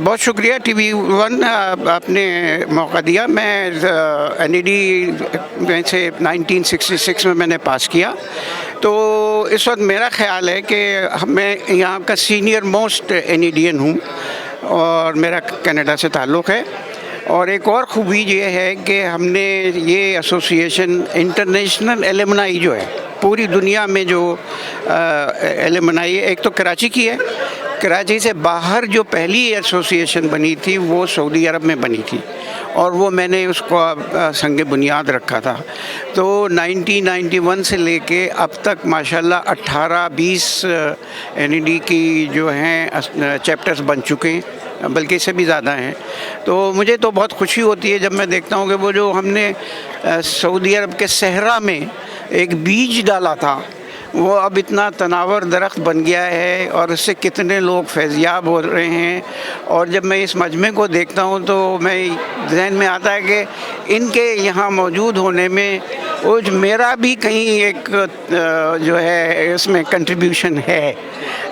बहुत शुक्रिया TV one, आपने मौका दिया। मैं एनईडी में से 1966 में मैंने पास किया। तो इस वक्त मेरा ख्याल है कि मैं यहाँ का सीनियर मोस्ट एनईडियन हूँ और मेरा कनाडा से ताल्लुक़ है। और एक और ख़ूबी ये है कि हमने ये एसोसिएशन इंटरनेशनल एलुमनाई जो है पूरी दुनिया में जो एलुमनाई, एक तो कराची की है, कराची से बाहर जो पहली एसोसिएशन बनी थी वो सऊदी अरब में बनी थी और वो मैंने उसको संग बुनियाद रखा था। तो 1991 से लेके अब तक माशाल्लाह 18-20 एनईडी की जो हैं चैप्टर्स बन चुके हैं, बल्कि इससे भी ज़्यादा हैं। तो मुझे तो बहुत खुशी होती है जब मैं देखता हूँ कि वो जो हमने सऊदी अरब के सहरा में एक बीज डाला था वो अब इतना तनावर दरख्त बन गया है और इससे कितने लोग फैज़याब हो रहे हैं। और जब मैं इस मजमे को देखता हूँ तो मैं जहन में आता है कि इनके यहाँ मौजूद होने में वो मेरा भी कहीं एक जो है इसमें कंट्रीब्यूशन है।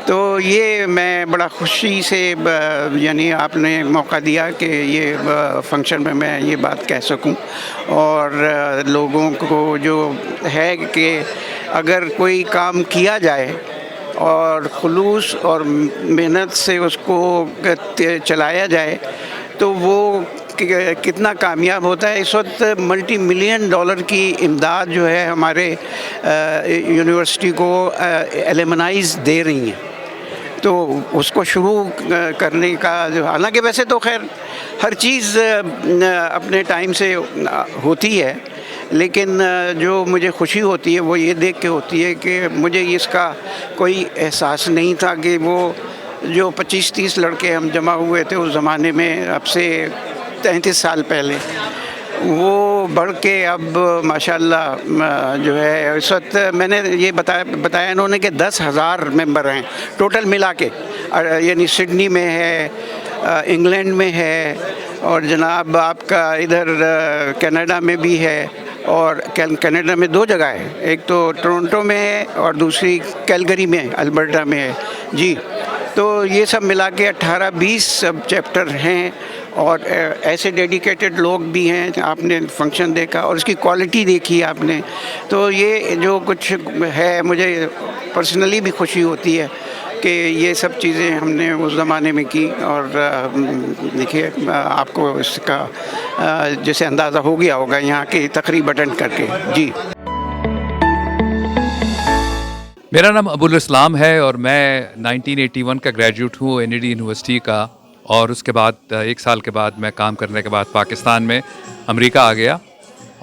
तो ये मैं बड़ा खुशी से यानी आपने मौका दिया कि ये फंक्शन में मैं ये बात कह सकूं और लोगों को जो है कि अगर कोई काम किया जाए और खुलूस और मेहनत से उसको चलाया जाए तो वो कितना कामयाब होता है। इस वक्त मल्टी मिलियन डॉलर की इमदाद जो है हमारे यूनिवर्सिटी को एलुमनाइज़ दे रही हैं। तो उसको शुरू करने का जो, हालांकि वैसे तो खैर हर चीज़ अपने टाइम से होती है, लेकिन जो मुझे खुशी होती है वो ये देख के होती है कि मुझे इसका कोई एहसास नहीं था कि वो जो 25-30 लड़के हम जमा हुए थे उस ज़माने में, अब से 33 साल पहले, वो बढ़ के अब माशाल्लाह जो है इस वक्त मैंने ये बताया इन्होंने कि 10,000 मेंबर हैं टोटल मिला के, यानी सिडनी में है, इंग्लैंड में है और जनाब आपका इधर कनाडा में भी है। और कनाडा में 2 जगह है, एक तो टोरंटो में है और दूसरी कैलगरी में अल्बर्टा में है जी। तो ये सब मिला के 18-20 सब चैप्टर हैं और ऐसे डेडिकेटेड लोग भी हैं। आपने फंक्शन देखा और इसकी क्वालिटी देखी आपने, तो ये जो कुछ है मुझे पर्सनली भी खुशी होती है कि ये सब चीज़ें हमने उस ज़माने में की। और देखिए आपको इसका जैसे अंदाज़ा हो गया होगा यहाँ की तकरीब अटेंड करके जी। मेरा नाम अबुल इस्लाम है और मैं 1981 का ग्रेजुएट हूँ एनईडी यूनिवर्सिटी का। और उसके बाद 1 साल के बाद मैं काम करने के बाद पाकिस्तान में अमेरिका आ गया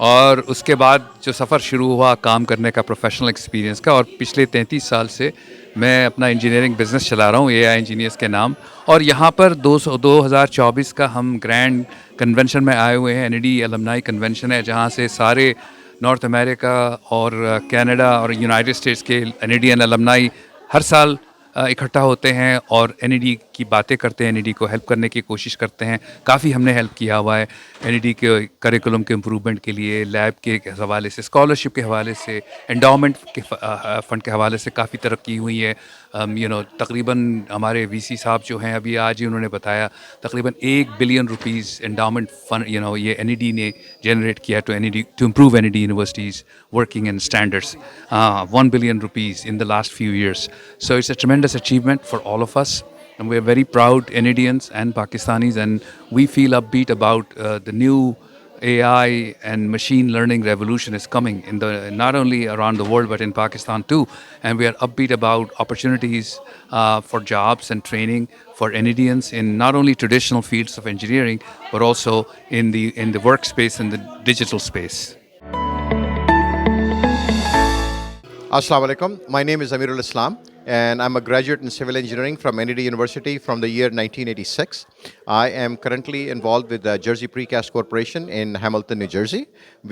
और उसके बाद जो सफ़र शुरू हुआ काम करने का प्रोफेशनल एक्सपीरियंस का, और पिछले 33 साल से मैं अपना इंजीनियरिंग बिज़नेस चला रहा हूँ एआई इंजीनियर्स के नाम। और यहाँ पर 2024 का हम ग्रैंड कन्वेंशन में आए हुए हैं। एनईडी एलुमनाई कन्वेंशन है जहाँ से सारे नॉर्थ अमेरिका और कनाडा और यूनाइटेड स्टेट्स के एनईडियन एलुमनाई हर साल इकट्ठा होते हैं और एनईडी की बातें करते हैं, एनईडी को हेल्प करने की कोशिश करते हैं। काफ़ी हमने हेल्प किया हुआ है एनईडी के करिकुलम के इम्प्रूवमेंट के लिए, लैब के हवाले से, स्कॉलरशिप के हवाले से, एंडाउमेंट के फ़ंड के हवाले से काफ़ी तरक्की हुई है। तकरीबन हमारे वीसी साहब जो हैं अभी आज ही उन्होंने बताया तकरीबन 1 बिलियन रुपीज़ एंडाउमेंट फ़ंड ये एनईडी ने जनरेट किया to improve NED universities working in standards, 1 billion rupees in the last few years. So it's a tremendous achievement for all of us, and we're very proud Canadians and Pakistanis, and we feel upbeat about the new AI and machine learning revolution is coming in not only around the world but in Pakistan too. And we are upbeat about opportunities for jobs and training for Canadians in not only traditional fields of engineering but also in the workspace and the digital space. Assalamu alaikum. My name is Amirul Islam and I'm a graduate in civil engineering from NED University from the year 1986. I am currently involved with the Jersey Precast Corporation in Hamilton, New Jersey.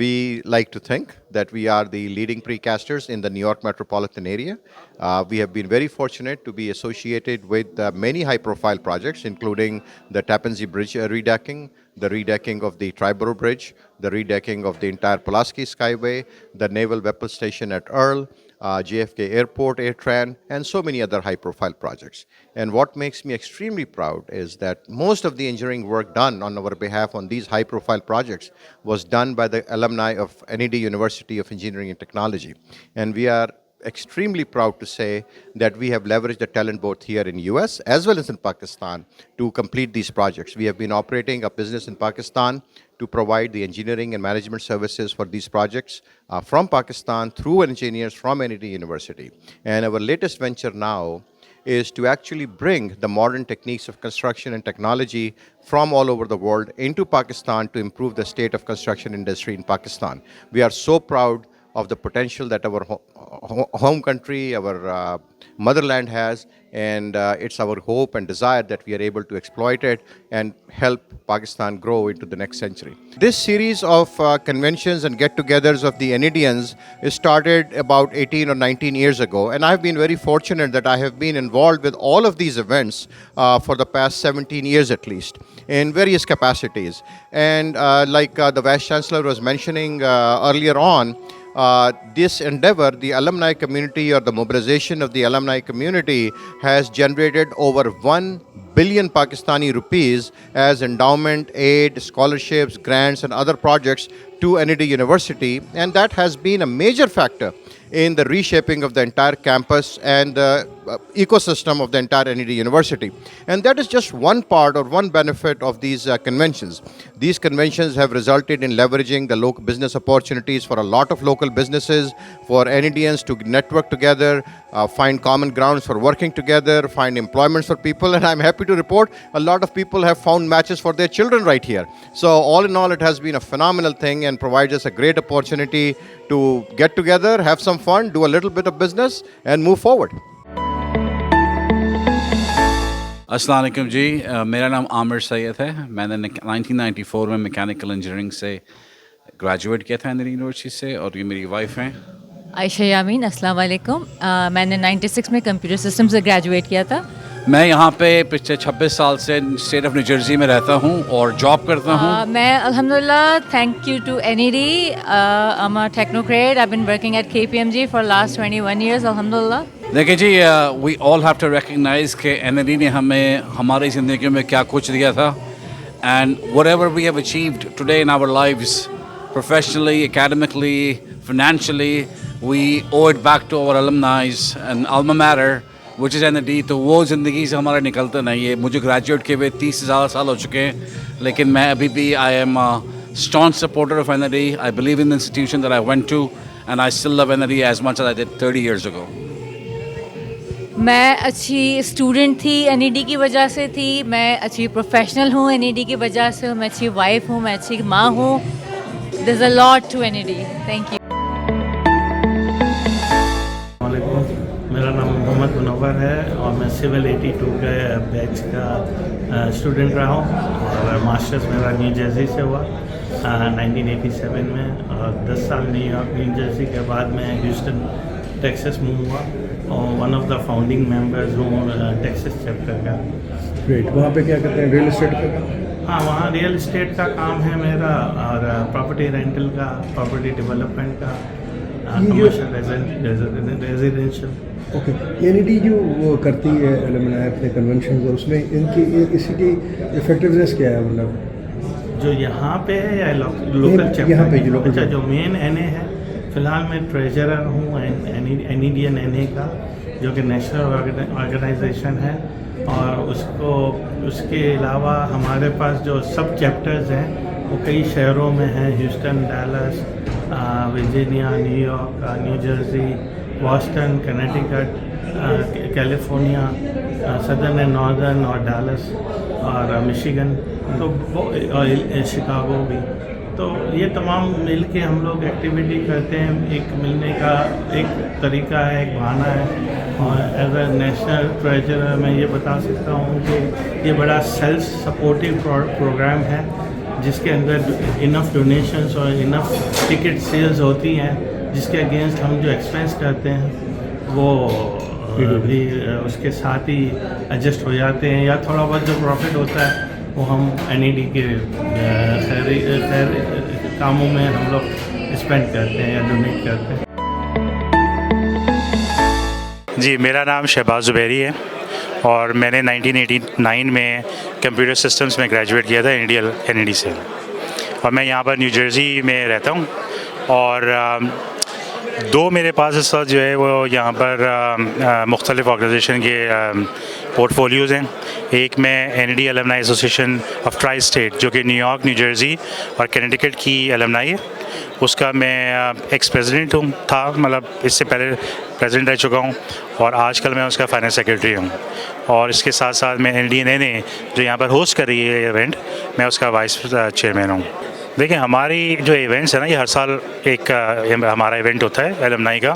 We like to think that we are the leading precasters in the New York metropolitan area. We have been very fortunate to be associated with many high-profile projects, including the Tappan Zee Bridge redecking, the redecking of the Triborough Bridge, the redecking of the entire Pulaski Skyway, the Naval Weapons Station at Earl, JFK Airport, AirTran, and so many other high-profile projects. And what makes me extremely proud is that most of the engineering work done on our behalf on these high-profile projects was done by the alumni of NED University of Engineering and Technology. And we are extremely proud to say that we have leveraged the talent both here in US as well as in Pakistan to complete these projects. We have been operating a business in Pakistan to provide the engineering and management services for these projects from Pakistan through engineers from NED University. And our latest venture now is to actually bring the modern techniques of construction and technology from all over the world into Pakistan to improve the state of construction industry in Pakistan. We are so proud of the potential that our home country, our motherland has, and it's our hope and desire that we are able to exploit it and help Pakistan grow into the next century. This series of conventions and get-togethers of the NEDians started about 18 or 19 years ago, and I've been very fortunate that I have been involved with all of these events for the past 17 years at least, in various capacities. And like the Vice Chancellor was mentioning earlier on, this endeavor, the alumni community or the mobilization of the alumni community has generated over 1 billion Pakistani rupees as endowment, aid, scholarships, grants and other projects to NED University, and that has been a major factor in the reshaping of the entire campus and the ecosystem of the entire NED University. And that is just one part or one benefit of these conventions. These conventions have resulted in leveraging the local business opportunities for a lot of local businesses, for NEDians to network together, find common grounds for working together, find employments for people, and I'm happy to report a lot of people have found matches for their children right here. So all in all, it has been a phenomenal thing and provides us a great opportunity to get together, have some fun, do a little bit of business and move forward. अस्सलाम वालेकुम जी, मेरा नाम आमिर सैयद है। मैंने 1994 में mechanical engineering से graduate किया था NED यूनिवर्सिटी से, और ये मेरी वाइफ हैं आयशा यामीन। अस्सलाम वालेकुम। मैंने 96 में कंप्यूटर सिस्टम से ग्रेजुएट किया था। मैं यहाँ पे पिछले 26 साल से स्टेट ऑफ न्यू जर्सी में रहता हूँ और जॉब करता हूँ। मैं अल्हम्दुलिल्लाह, thank you to NED, I'm a technocrat. I've been working at KPMG for last 21 years, अल्हम्दुलिल्लाह। देखिए जी, we all have to recognize कि NED ने हमें हमारी ज़िंदगी में क्या कुछ दिया था, and whatever we have achieved today in our lives, professionally, academically, financially, we owe it back to our alumni and alma mater which is NED। तो वो ज़िंदगी से हमारा निकलता नहीं है। मुझे ग्रेजुएट किए हुए 30 से ज़्यादा साल हो चुके हैं, लेकिन मैं अभी भी I am staunch supporter of NED। I believe in the institution that I went to, and I still love NED as much as I did 30 years ago। मैं अच्छी स्टूडेंट थी, NED की वजह से थी। मैं अच्छी प्रोफेशनल हूँ NED की वजह से। मैं अच्छी वाइफ हूँ, मैं अच्छी माँ हूँ। There is a lot to NED। Thank you. मेरा नाम मोहम्मद मुनव्वर है और मैं सिविल 82 के बैच का स्टूडेंट रहा हूँ, और मास्टर्स मेरा न्यू जर्सी से हुआ 1987 में, और 10 साल न्यू जर्सी के बाद मैं ह्यूस्टन टेक्सास मूव हुआ, और one of the founding members हूँ टेक्सास चैप्टर का। ग्रेट। वहाँ पे क्या करते हैं? रियल इस्टेट का? हाँ, वहाँ रियल इस्टेट का काम है मेरा, और प्रॉपर्टी रेंटल का, प्रॉपर्टी डेवलपमेंट का, कमर्शियल रेजिडेंशियल। ओके। NED जो वो करती है एलुमनाई अपने कन्वेंशन, उसमें इनकी इसी की इफेक्टिवनेस क्या है? मतलब जो यहाँ पे है या लोकल चैप्टर? यहाँ पे जो लोकल। अच्छा, जो मेन NA है, फ़िलहाल मैं ट्रेजरर हूँ NEDian NA का, जो कि नेशनल ऑर्गेनाइजेशन है, और उसके अलावा हमारे पास जो सब चैप्टर्स हैं वो कई शहरों में हैं, Houston, Dallas, Virginia, New York, new Jersey, Boston, Connecticut, California, southern and northern और डैलस और मिशिगन, तो वो शिकागो भी। तो ये तमाम मिल के हम लोग एक्टिविटी करते हैं। एक मिलने का एक तरीका है, एक बहाना है, और एज ए नेशनल ट्रेजरर मैं ये बता सकता हूँ कि ये बड़ा सेल्फ सपोर्टिव प्रोग्राम है, जिसके अंदर इनफ डोनेशंस और इनफ टिकट सेल्स होती हैं, जिसके अगेंस्ट हम जो एक्सपेंस करते हैं वो भी उसके साथ ही एडजस्ट हो जाते हैं, या थोड़ा बहुत जो प्रॉफिट होता है वो हम NED के खैर कामों में हम लोग स्पेंड करते हैं या डोनेट करते हैं। जी, मेरा नाम शहबाज ज़ुबैरी है और मैंने 1989 में कंप्यूटर सिस्टम्स में ग्रेजुएट किया था NED से, और मैं यहाँ पर न्यू जर्सी में रहता हूँ। और दो मेरे पास इस वक्त जो है वो यहाँ पर मुख्तलिफ़ ऑर्गेनाइजेशन के पोर्टफोलियोज़ हैं। एक में NED alumni association of tri state, जो कि न्यूयॉर्क, न्यू जर्सी और कनेटिकट की एलमनाई है, उसका मैं एक्स प्रेसिडेंट था, मतलब इससे पहले प्रेसिडेंट रह चुका हूँ, और आजकल मैं उसका फाइनेंस सेक्रेटरी हूँ। और इसके साथ साथ मैं NED जो यहाँ पर होस्ट कर रही है इवेंट, मैं उसका वाइस चेयरमैन हूँ। देखिए, हमारी जो इवेंट्स है ना, ये हर साल एक हमारा इवेंट होता है एलमनाई का,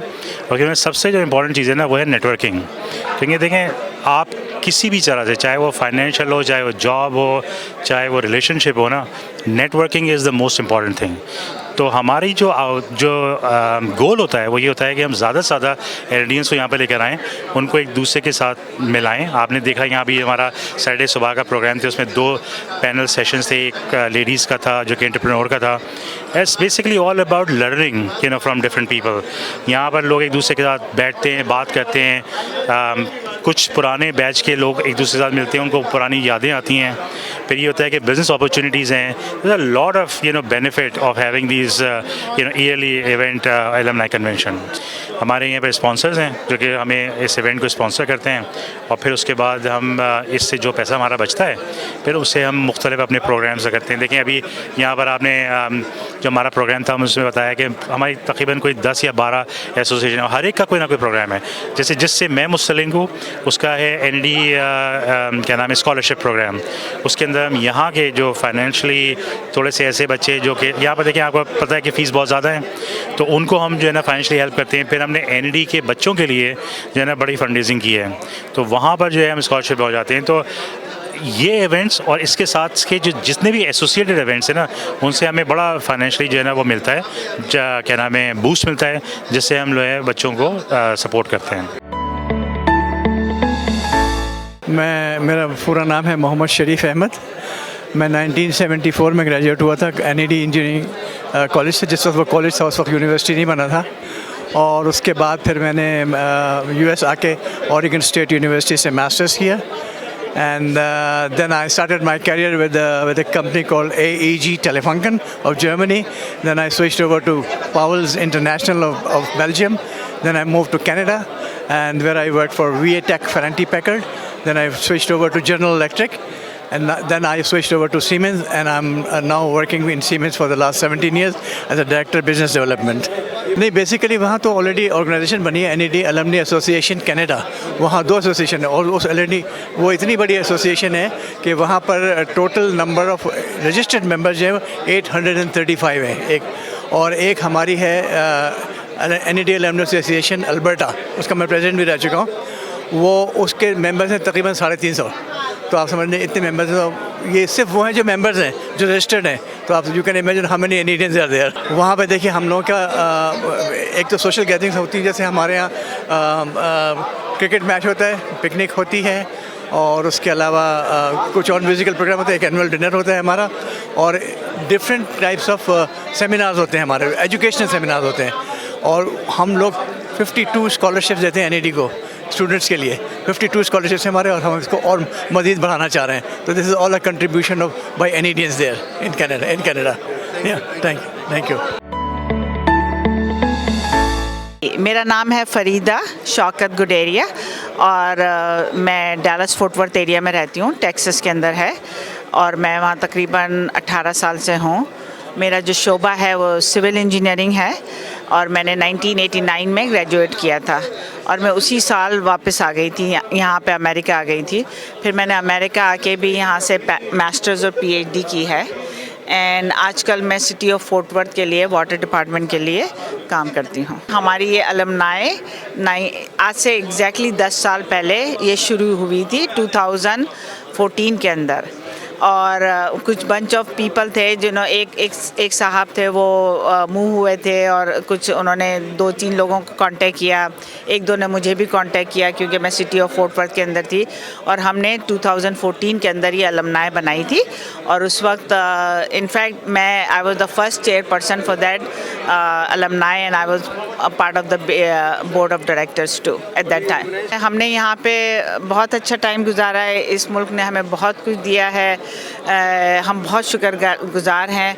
और इसमें सबसे जो इम्पोर्टेंट चीज़ है ना, वो है नेटवर्किंग। क्योंकि देखें, आप किसी भी तरह से, चाहे वो फाइनेंशियल हो, चाहे वो जॉब हो, चाहे वो रिलेशनशिप हो ना, networking is the most important thing. तो हमारी जो गोल होता है वो ये होता है कि हम ज़्यादा से ज़्यादा NEDians को यहाँ पर लेकर आएँ, उनको एक दूसरे के साथ मिलाएं। आपने देखा यहाँ भी हमारा सैटरडे सुबह का प्रोग्राम थे, उसमें 2 पैनल सेशंस थे, एक लेडीज़ का था जो कि एंटरप्रेन्योर का था। It's basically all about learning from different people. यहाँ पर लोग एक दूसरे के साथ बैठते हैं, बात करते हैं, कुछ पुराने बैच के लोग एक दूसरे के साथ मिलते हैं, उनको पुरानी यादें आती हैं। फिर ये होता है कि बिज़नेस अपॉर्चुनिटीज़ हैं। There are lot of benefit of having these yearly event alumni convention. हमारे यहाँ पर स्पॉन्सर्स हैं जो कि हमें इस इवेंट को स्पॉन्सर करते हैं, और फिर उसके बाद हम इससे जो पैसा हमारा बचता है फिर उससे हम मुख्तलिफ अपने प्रोग्राम्स करते हैं। देखिए, अभी यहाँ पर आपने जो हमारा प्रोग्राम था, हम उसमें बताया कि हमारी तकरीबन कोई 10 या 12 एसोसिएशन है, हर एक का कोई ना कोई प्रोग्राम है। जैसे जिससे मैं मुस्तलिक हूँ, उसका है NED क्या नाम है, स्कॉलरशिप प्रोग्राम। उसके अंदर हम यहाँ के जो फाइनेंशली थोड़े से ऐसे बच्चे जो कि यहाँ पर देखें, आपको पता है कि फ़ीस बहुत ज़्यादा है, तो उनको हम जो है ना फाइनेंशली हेल्प करते हैं। फिर हमने NED के बच्चों के लिए जो है ना बड़ी फंड रेजिंग की है, तो वहाँ पर जो है हम स्कॉलरशिप हो जाते हैं। तो ये इवेंट्स और इसके साथ के जो जितने भी एसोसिएटेड इवेंट्स हैं ना, उनसे हमें बड़ा फाइनेंशियली जो है ना वो मिलता है, क्या नाम है, बूस्ट मिलता है, जिससे हम जो है बच्चों को सपोर्ट करते हैं। मेरा पूरा नाम है मोहम्मद शरीफ अहमद। मैं 1974 में ग्रेजुएट हुआ था NED इंजीनियरिंग कॉलेज से। जिस वक्त वो कॉलेज था उस वक्त यूनिवर्सिटी नहीं बना था, और उसके बाद फिर मैंने US आके ऑरिगन स्टेट यूनिवर्सिटी से मास्टर्स किया। And then I started my career with a company called AEG Telefunken of Germany. Then I switched over to Powell's International of Belgium. Then I moved to Canada, and where I worked for VA-Tech Ferranti Packard. Then I switched over to General Electric, and then I switched over to Siemens, and I'm now working in Siemens for the last 17 years as a director of business development. नहीं, basically वहाँ तो already organisation बनी है, NED alumni association Canada. वहाँ 2 association है, और उस already वो इतनी बड़ी एसोसिएशन है कि वहाँ पर total number of registered members जो है 835 है एक। और एक हमारी है NED एलमनी एसोसिएशन अल्बर्टा, उसका मैं प्रेसिडेंट भी रह चुका हूँ। वो उसके मेंबर्स हैं तकरीबन 350। तो आप समझ लें इतने मेंबर्स हैं। तो ये सिर्फ वो हैं जो मेंबर्स हैं जो रजिस्टर्ड हैं। तो आप you can imagine how many NEDians are there. वहाँ पे देखिए, हम लोगों का एक तो सोशल गैदरिंग्स होती है, जैसे हमारे यहाँ क्रिकेट मैच होता है, पिकनिक होती है, और उसके अलावा कुछ और म्यूज़िकल प्रोग्राम होता है, एक एनुअल डिनर होता है हमारा, और डिफरेंट टाइप्स ऑफ सेमिनार्स होते हैं हमारे, एजुकेशनल सेमिनार्स होते हैं। और हम लोग 52 स्कॉलरशिप्स देते हैं NED को स्टूडेंट्स के लिए। 52 स्कॉलरशिप्स हमारे, और हम इसको और मज़ीद बढ़ाना चाह रहे हैं। तो this is all a contribution of by NEDians there in Canada. या थैंक यू। मेरा नाम है फरीदा शौकत गुडेरिया, और मैं डैलस फोर्ट वर्थ एरिया में रहती हूँ, टेक्सास के अंदर है, और मैं वहाँ तकरीबन 18 साल से हूँ। मेरा जो शोबा है वो सिविल इंजीनियरिंग है, और मैंने 1989 में ग्रेजुएट किया था, और मैं उसी साल वापस आ गई थी, यहाँ पे अमेरिका आ गई थी। फिर मैंने अमेरिका आके भी यहाँ से मास्टर्स और PhD की है, एंड आजकल मैं सिटी ऑफ फोर्ट वर्थ के लिए वाटर डिपार्टमेंट के लिए काम करती हूँ। हमारी ये अलमनाई आज से एग्जैक्टली 10 साल पहले ये शुरू हुई थी 2014 के अंदर। और कुछ बंच ऑफ पीपल थे जिन्होंने एक साहब थे वो मूव हुए थे और कुछ उन्होंने 2-3 लोगों को कांटेक्ट किया, 1-2 ने मुझे भी कांटेक्ट किया क्योंकि मैं सिटी ऑफ फोर्ट वर्थ के अंदर थी और हमने 2014 के अंदर ये अलमनाई बनाई थी और उस वक्त इनफैक्ट मैं I was the first chairperson for that alumni and I was a part of the board of directors too at that time. हमने यहाँ पे बहुत अच्छा टाइम गुजारा है, इस मुल्क ने हमें बहुत कुछ दिया है, हम बहुत शुक्रगुजार हैं,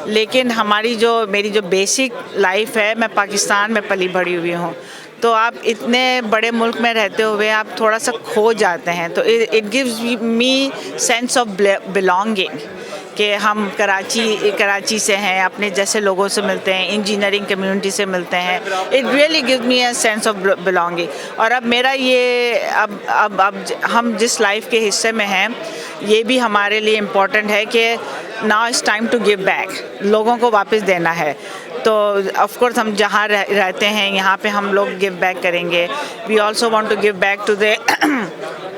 लेकिन मेरी जो बेसिक लाइफ है, मैं पाकिस्तान में पली बढ़ी हुई हूँ, तो आप इतने बड़े मुल्क में रहते हुए आप थोड़ा सा खो जाते हैं, तो it gives me sense of belonging कि हम कराची से हैं, अपने जैसे लोगों से मिलते हैं, इंजीनियरिंग कम्युनिटी से मिलते हैं, it really gives me a sense of belonging. और अब मेरा ये अब हम जिस लाइफ के हिस्से में हैं ये भी हमारे लिए इम्पोर्टेंट है कि now it's time to give back, लोगों को वापस देना है। तो ऑफ कोर्स हम जहाँ रहते हैं यहाँ पे हम लोग गिव बैक करेंगे। We also want to give back to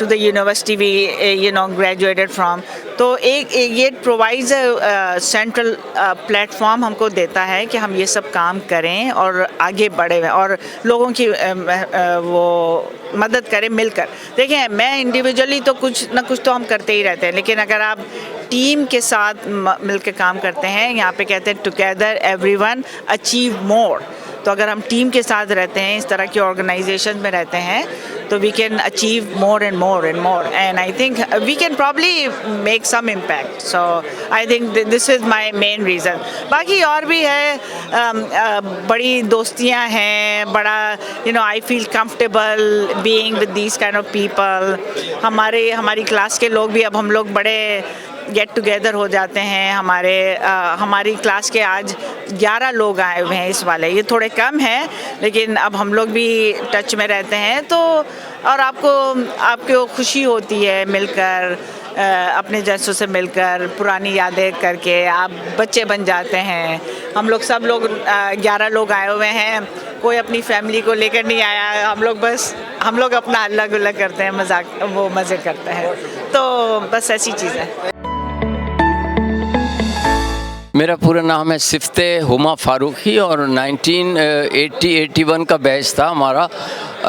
the university we graduated from. तो एक ये प्रोवाइड्स सेंट्रल प्लेटफॉर्म हमको देता है कि हम ये सब काम करें और आगे बढ़े और लोगों की वो मदद करें मिलकर। देखिए, मैं इंडिविजुअली तो कुछ ना कुछ तो हम करते ही रहते हैं, लेकिन अगर आप टीम के साथ मिलकर काम करते हैं, यहाँ पे कहते हैं टुगेदर एवरीवन अचीव मोर, तो अगर हम टीम के साथ रहते हैं, इस तरह की ऑर्गेनाइजेशन में रहते हैं, तो we can achieve more and more and more, and I think we can probably make some impact. So I think this is my main reason. बाकी और भी है, बड़ी दोस्तियां हैं, बड़ा I feel comfortable being with these kind of people. हमारी class के लोग भी अब हम लोग बड़े गेट टुगेदर हो जाते हैं। हमारी क्लास के आज 11 लोग आए हुए हैं इस वाले, ये थोड़े कम हैं लेकिन अब हम लोग भी टच में रहते हैं। तो और आपको खुशी होती है मिलकर, अपने जैसों से मिलकर, पुरानी यादें करके आप बच्चे बन जाते हैं। सब लोग 11 लोग आए हुए हैं, कोई अपनी फैमिली को लेकर नहीं आया, हम लोग अपना अल्लाह गुल्ला करते हैं, मज़े करते हैं। तो बस ऐसी चीज़ है। मेरा पूरा नाम है सिफ्ते हुमा फारूकी और 1980-81 का बैच था हमारा।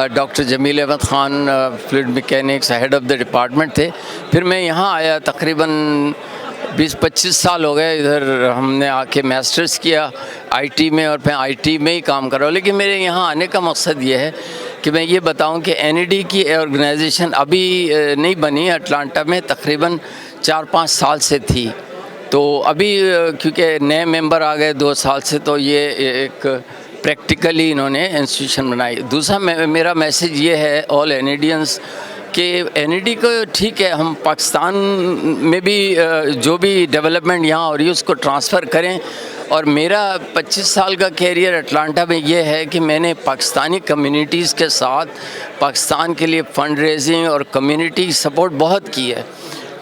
Doctor Jamil Ahmed Khan fluid mechanics head of the department थे। फिर मैं यहाँ आया, तकरीबन 20-25 साल हो गए इधर। हमने आके मास्टर्स किया आईटी में और मैं आईटी में ही काम कर रहा हूँ। लेकिन मेरे यहाँ आने का मकसद ये है कि मैं ये बताऊँ कि एनईडी की ऑर्गेनाइजेशन अभी नहीं बनी, अटलांटा में तकरीबन 4-5 साल से थी। तो अभी क्योंकि नए मेंबर आ गए 2 साल से, तो ये एक प्रैक्टिकली इन्होंने इंस्टीट्यूशन बनाई। दूसरा मेरा मैसेज ये है ऑल एनईडियंस कि एनईडी को ठीक है, हम पाकिस्तान में भी जो भी डेवलपमेंट यहाँ हो रही है उसको ट्रांसफ़र करें। और मेरा 25 साल का कैरियर अटलांटा में ये है कि मैंने पाकिस्तानी कम्युनिटीज़ के साथ पाकिस्तान के लिए फ़ंड रेजिंग और कम्युनिटी सपोर्ट बहुत की है।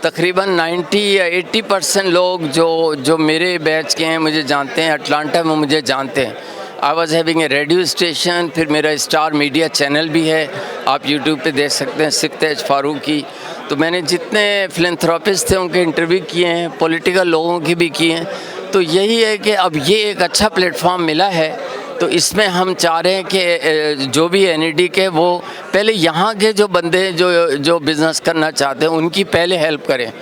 तकरीबन 90 या 80% लोग जो मेरे बैच के हैं मुझे जानते हैं, अटलांटा में मुझे जानते हैं। I was having a radio station, फिर मेरा स्टार मीडिया चैनल भी है, आप यूट्यूब पे देख सकते हैं, सिफ्ते फारूकी। तो मैंने जितने फिलैंथ्रोपिस्ट थे उनके इंटरव्यू किए हैं, पॉलिटिकल लोगों की भी किए हैं। तो यही है कि अब ये एक अच्छा प्लेटफॉर्म मिला है, तो इसमें हम चाह रहे हैं कि जो भी एनईडी के वो पहले यहाँ के जो बंदे जो बिज़नेस करना चाहते हैं उनकी पहले हेल्प करें।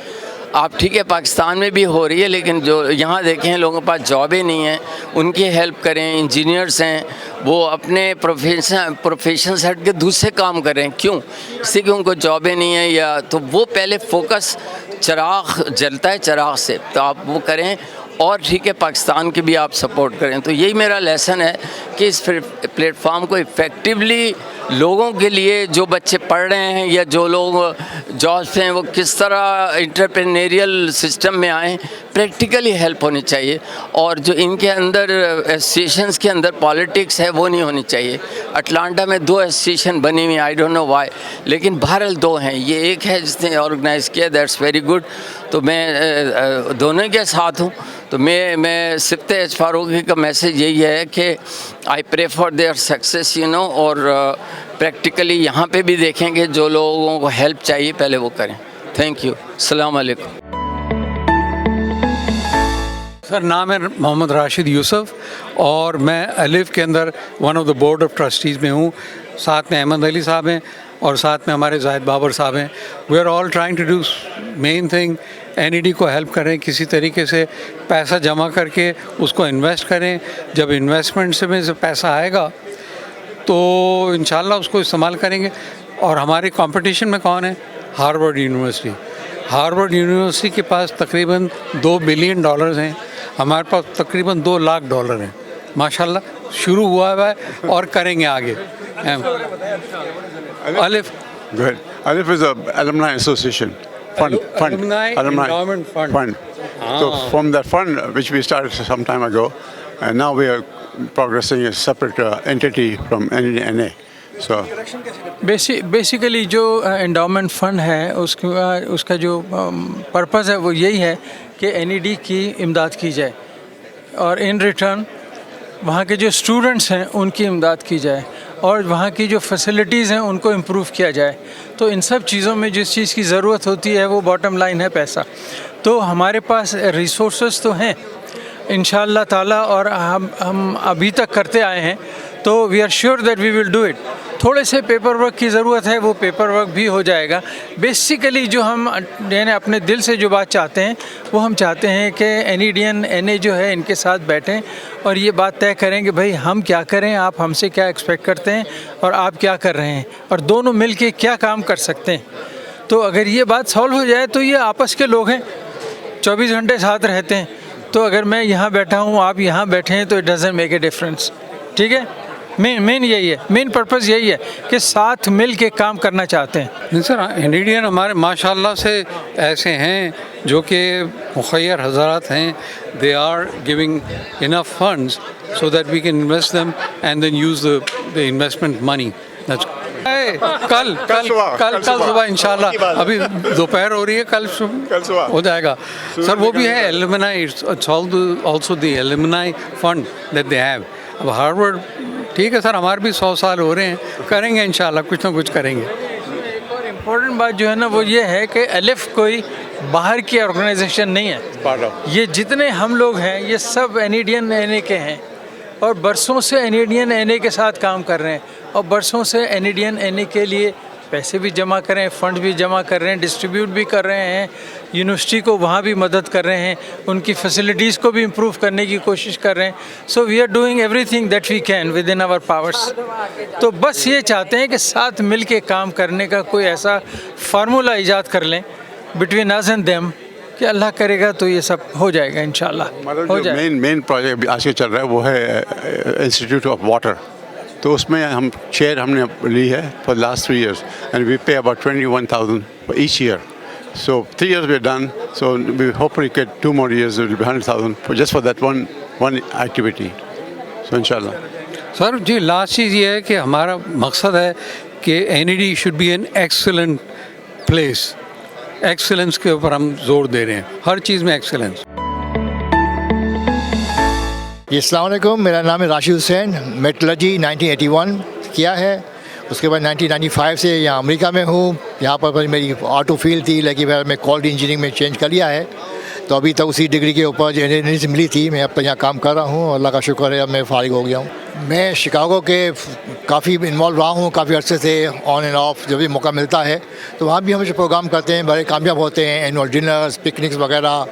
आप ठीक है पाकिस्तान में भी हो रही है, लेकिन जो यहाँ देखें लोगों के पास जॉबें नहीं हैं, उनकी हेल्प करें। इंजीनियर्स हैं वो अपने प्रोफेशन से हट के दूसरे काम करें, क्यों? इससे कि उनको जॉबें नहीं हैं, या तो वो पहले फोकस, चिराग जलता है चिराग से, तो आप वो करें। और ठीक है पाकिस्तान की भी आप सपोर्ट करें। तो यही मेरा लेसन है कि इस प्लेटफॉर्म को इफ़ेक्टिवली लोगों के लिए, जो बच्चे पढ़ रहे हैं या जो लोग जॉब्स हैं, वो किस तरह इंटरप्रेन्योरियल सिस्टम में आएँ, प्रैक्टिकली हेल्प होनी चाहिए। और जो इनके अंदर एसोसिएशंस के अंदर पॉलिटिक्स है वो नहीं होनी चाहिए। अटलांटा में 2 एसोसिएशन बनी हुई, आई डोंट नो वाई, लेकिन बहरहाल 2 हैं। ये एक है जिसने ऑर्गेनाइज़ किया, दैट्स वेरी गुड। तो मैं दोनों के साथ हूँ। तो मैं सिफ्ते फारूकी का मैसेज यही है कि I pray for their success, और प्रैक्टिकली यहाँ पे भी देखेंगे जो लोगों को हेल्प चाहिए पहले वो करें। Thank you. अस्सलाम वालेकुम। सर नाम है मोहम्मद राशिद यूसुफ और मैं अलिफ के अंदर one of the board of trustees में हूँ। साथ में अहमद अली साहब हैं और साथ में हमारे जाहिद बाबर साहब हैं। We are all trying to do main thing, NED को हेल्प करें, किसी तरीके से पैसा जमा करके उसको इन्वेस्ट करें। जब इन्वेस्टमेंट से में से पैसा आएगा तो इंशाल्लाह उसको इस्तेमाल करेंगे। और हमारे कंपटीशन में कौन है? Harvard university. हार्वर्ड यूनिवर्सिटी के पास तकरीबन $2 बिलियन हैं, हमारे पास तकरीबन $2 लाख हैं। माशाल्लाह शुरू हुआ है और करेंगे आगे। Alif. Good. Alif is a alumni association fund. Alumni endowment fund. So from that fund, which we started some time ago, and now we are progressing a separate entity from NA. So basically जो endowment fund है उसका जो purpose है वो यही है कि NED की इमदाद की जाए और इन रिटर्न वहाँ के जो स्टूडेंट्स हैं उनकी इमदाद की जाए और वहाँ की जो फैसिलिटीज़ हैं उनको इम्प्रूव किया जाए। तो इन सब चीज़ों में जिस चीज़ की ज़रूरत होती है वो बॉटम लाइन है पैसा। तो हमारे पास रिसोर्सेज तो हैं इंशाअल्लाह ताला और हम अभी तक करते आए हैं, तो we are sure that we will do it. थोड़े से पेपर वर्क की ज़रूरत है, वो पेपर वर्क भी हो जाएगा। बेसिकली जो हम यानी अपने दिल से जो बात चाहते हैं वो हम चाहते हैं कि एनईडीएन एनए जो है इनके साथ बैठें और ये बात तय करें कि भाई हम क्या करें, आप हमसे क्या एक्सपेक्ट करते हैं और आप क्या कर रहे हैं और दोनों मिल के क्या काम कर सकते हैं। तो अगर ये बात सॉल्व हो जाए तो ये आपस के लोग हैं, 24 घंटे साथ रहते हैं। तो अगर मैं यहाँ बैठा हूँ, आप यहाँ बैठे हैं, तो it doesn't make a difference. ठीक है, मेन यही है, मेन पर्पस यही है कि साथ मिल के काम करना चाहते हैं। नहीं सर, एनईडीएन हमारे माशाल्लाह से ऐसे हैं जो कि मुखय्यर हज़रात हैं। They are giving enough funds so that we can invest them and then use the investment money. कल सुबह इंशाल्लाह, अभी दोपहर हो रही है, कल सुबह हो जाएगा सर। वो भी है alumni, it's also the alumni fund that they have. अब हार्वर्ड, ठीक है सर, हमारे भी 100 साल हो रहे हैं, करेंगे इंशाल्लाह, कुछ ना कुछ करेंगे। एक और इम्पोर्टेंट बात जो है ना वो ये है कि एलिफ कोई बाहर की ऑर्गेनाइजेशन नहीं है। ये जितने हम लोग हैं ये सब एनईडीएन एनए के हैं और बरसों से एनईडीएन एनए के साथ काम कर रहे हैं और बरसों से एनईडीएन एनए के लिए पैसे भी जमा कर रहे हैं, फंड भी जमा कर रहे हैं, डिस्ट्रीब्यूट भी कर रहे हैं, यूनिवर्सिटी को वहाँ भी मदद कर रहे हैं, उनकी फैसिलिटीज़ को भी इम्प्रूव करने की कोशिश कर रहे हैं। So we are doing everything that we can within our powers. तो बस ये चाहते हैं कि साथ मिल के काम करने का कोई ऐसा फार्मूला ईजाद कर लें बिटवीन अस एंड देम कि अल्लाह करेगा तो ये सब हो जाएगा इंशाल्लाह। हो जाएगा। मेन प्रोजेक्ट आज के चल रहा है वो है इंस्टीट्यूट ऑफ वाटर। तो उसमें हम चेयर हमने ली है for last 3 years and we pay about 21,000 for each year. So 3 years we're done. So we hopefully get 2 more years. It will be 100,000 just for that one activity. So inshallah. Sir ji, last चीज़ ये है कि हमारा मकसद है कि NED should be an excellent place. Excellence के ऊपर हम जोर दे रहे हैं, हर चीज़ में एक्सीलेंस। अस्सलाम वालेकुम, मेरा नाम है राशिद हुसैन। मेट्रोलॉजी 1981 किया है, उसके बाद 1995 से यहाँ अमेरिका में हूँ। यहाँ पर मेरी ऑटो फील्ड थी, लेकिन मैं क्वालिटी इंजीनियरिंग में चेंज कर लिया है। तो अभी तक उसी डिग्री के ऊपर जो इंजीनियरिंग से मिली थी, मैं अब तक यहाँ काम कर रहा हूँ। अल्लाह का शुक्र है अब मैं फ़ारिग हो गया हूँ। मैं शिकागो के काफ़ी इन्वॉल्व रहा हूँ, काफ़ी अर्से से ऑन एंड ऑफ। जब भी मौका मिलता है तो वहाँ भी हम जो प्रोग्राम करते हैं बड़े कामयाब होते हैं, एनुअल डिनर्स, पिकनिक्स वगैरह।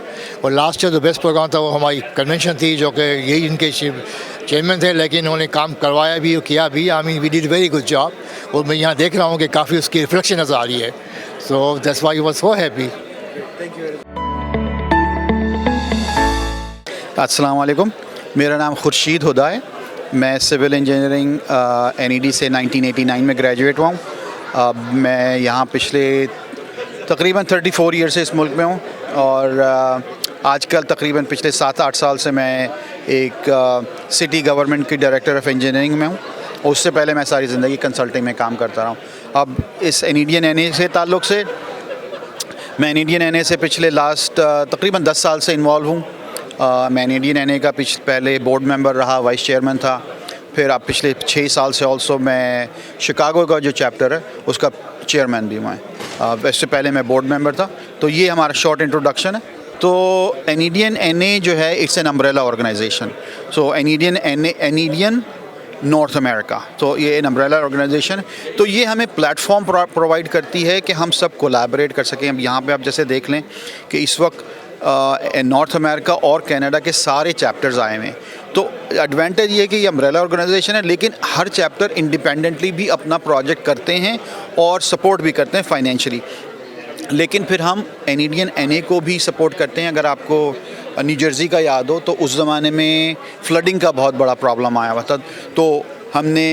और लास्ट ईयर जो बेस्ट प्रोग्राम था वो हमारी कन्वेंशन थी, जो कि यही इनके चेयरमैन थे, लेकिन उन्होंने काम करवाया भी और किया भी। I mean we did very good job. और मैं यहाँ देख रहा हूँ कि काफ़ी उसकी रिफ्लेक्शन नज़र आ रही है। So that's why I was so happy. अस्सलाम वालेकुम, मेरा नाम खुर्शीद हुदा है। मैं सिविल इंजीनियरिंग एनईडी से 1989 में ग्रेजुएट हुआ हूँ। मैं यहाँ पिछले तकरीबन 34 ईयर से इस मुल्क में हूँ और आजकल तकरीबन पिछले 7-8 साल से मैं एक सिटी गवर्नमेंट की डायरेक्टर ऑफ इंजीनियरिंग में हूँ। उससे पहले मैं सारी ज़िंदगी कंसल्टिंग में काम करता रहा हूँ। अब इस एनईडीएन एनए से ताल्लुक़ से मैं एनईडीएन एनए से पिछले लास्ट तकरीबन 10 साल से इन्वॉल्व हूँ। मैं एनईडीएन एनए का पहले बोर्ड मेंबर रहा, वाइस चेयरमैन था। फिर अब पिछले 6 साल से ऑल्सो मैं शिकागो का जो चैप्टर है उसका चेयरमैन भी हुआ है। वैसे पहले मैं बोर्ड मेंबर था। तो ये हमारा शॉर्ट इंट्रोडक्शन है तो एनईडीएन एनए जो है it's an umbrella organisation. So NEDAN North America, तो ये एन अम्ब्रेला ऑर्गेनाइजेशन. तो ये हमें प्लेटफॉर्म प्रोवाइड करती है कि हम सब कोलैबोरेट कर सकें. अब यहाँ पे आप जैसे देख लें कि इस वक्त नॉर्थ अमेरिका और कनाडा के सारे चैप्टर्स आए हुए हैं. तो एडवांटेज ये है कि ये अम्ब्रेला ऑर्गेनाइजेशन है, लेकिन हर चैप्टर इंडिपेंडेंटली भी अपना प्रोजेक्ट करते हैं और सपोर्ट भी करते हैं फाइनेंशियली. लेकिन फिर हम एनईडीएन एनए को भी सपोर्ट करते हैं. अगर आपको न्यू जर्सी का याद हो तो उस ज़माने में फ्लडिंग का बहुत बड़ा प्रॉब्लम आया हुआ था. तो हमने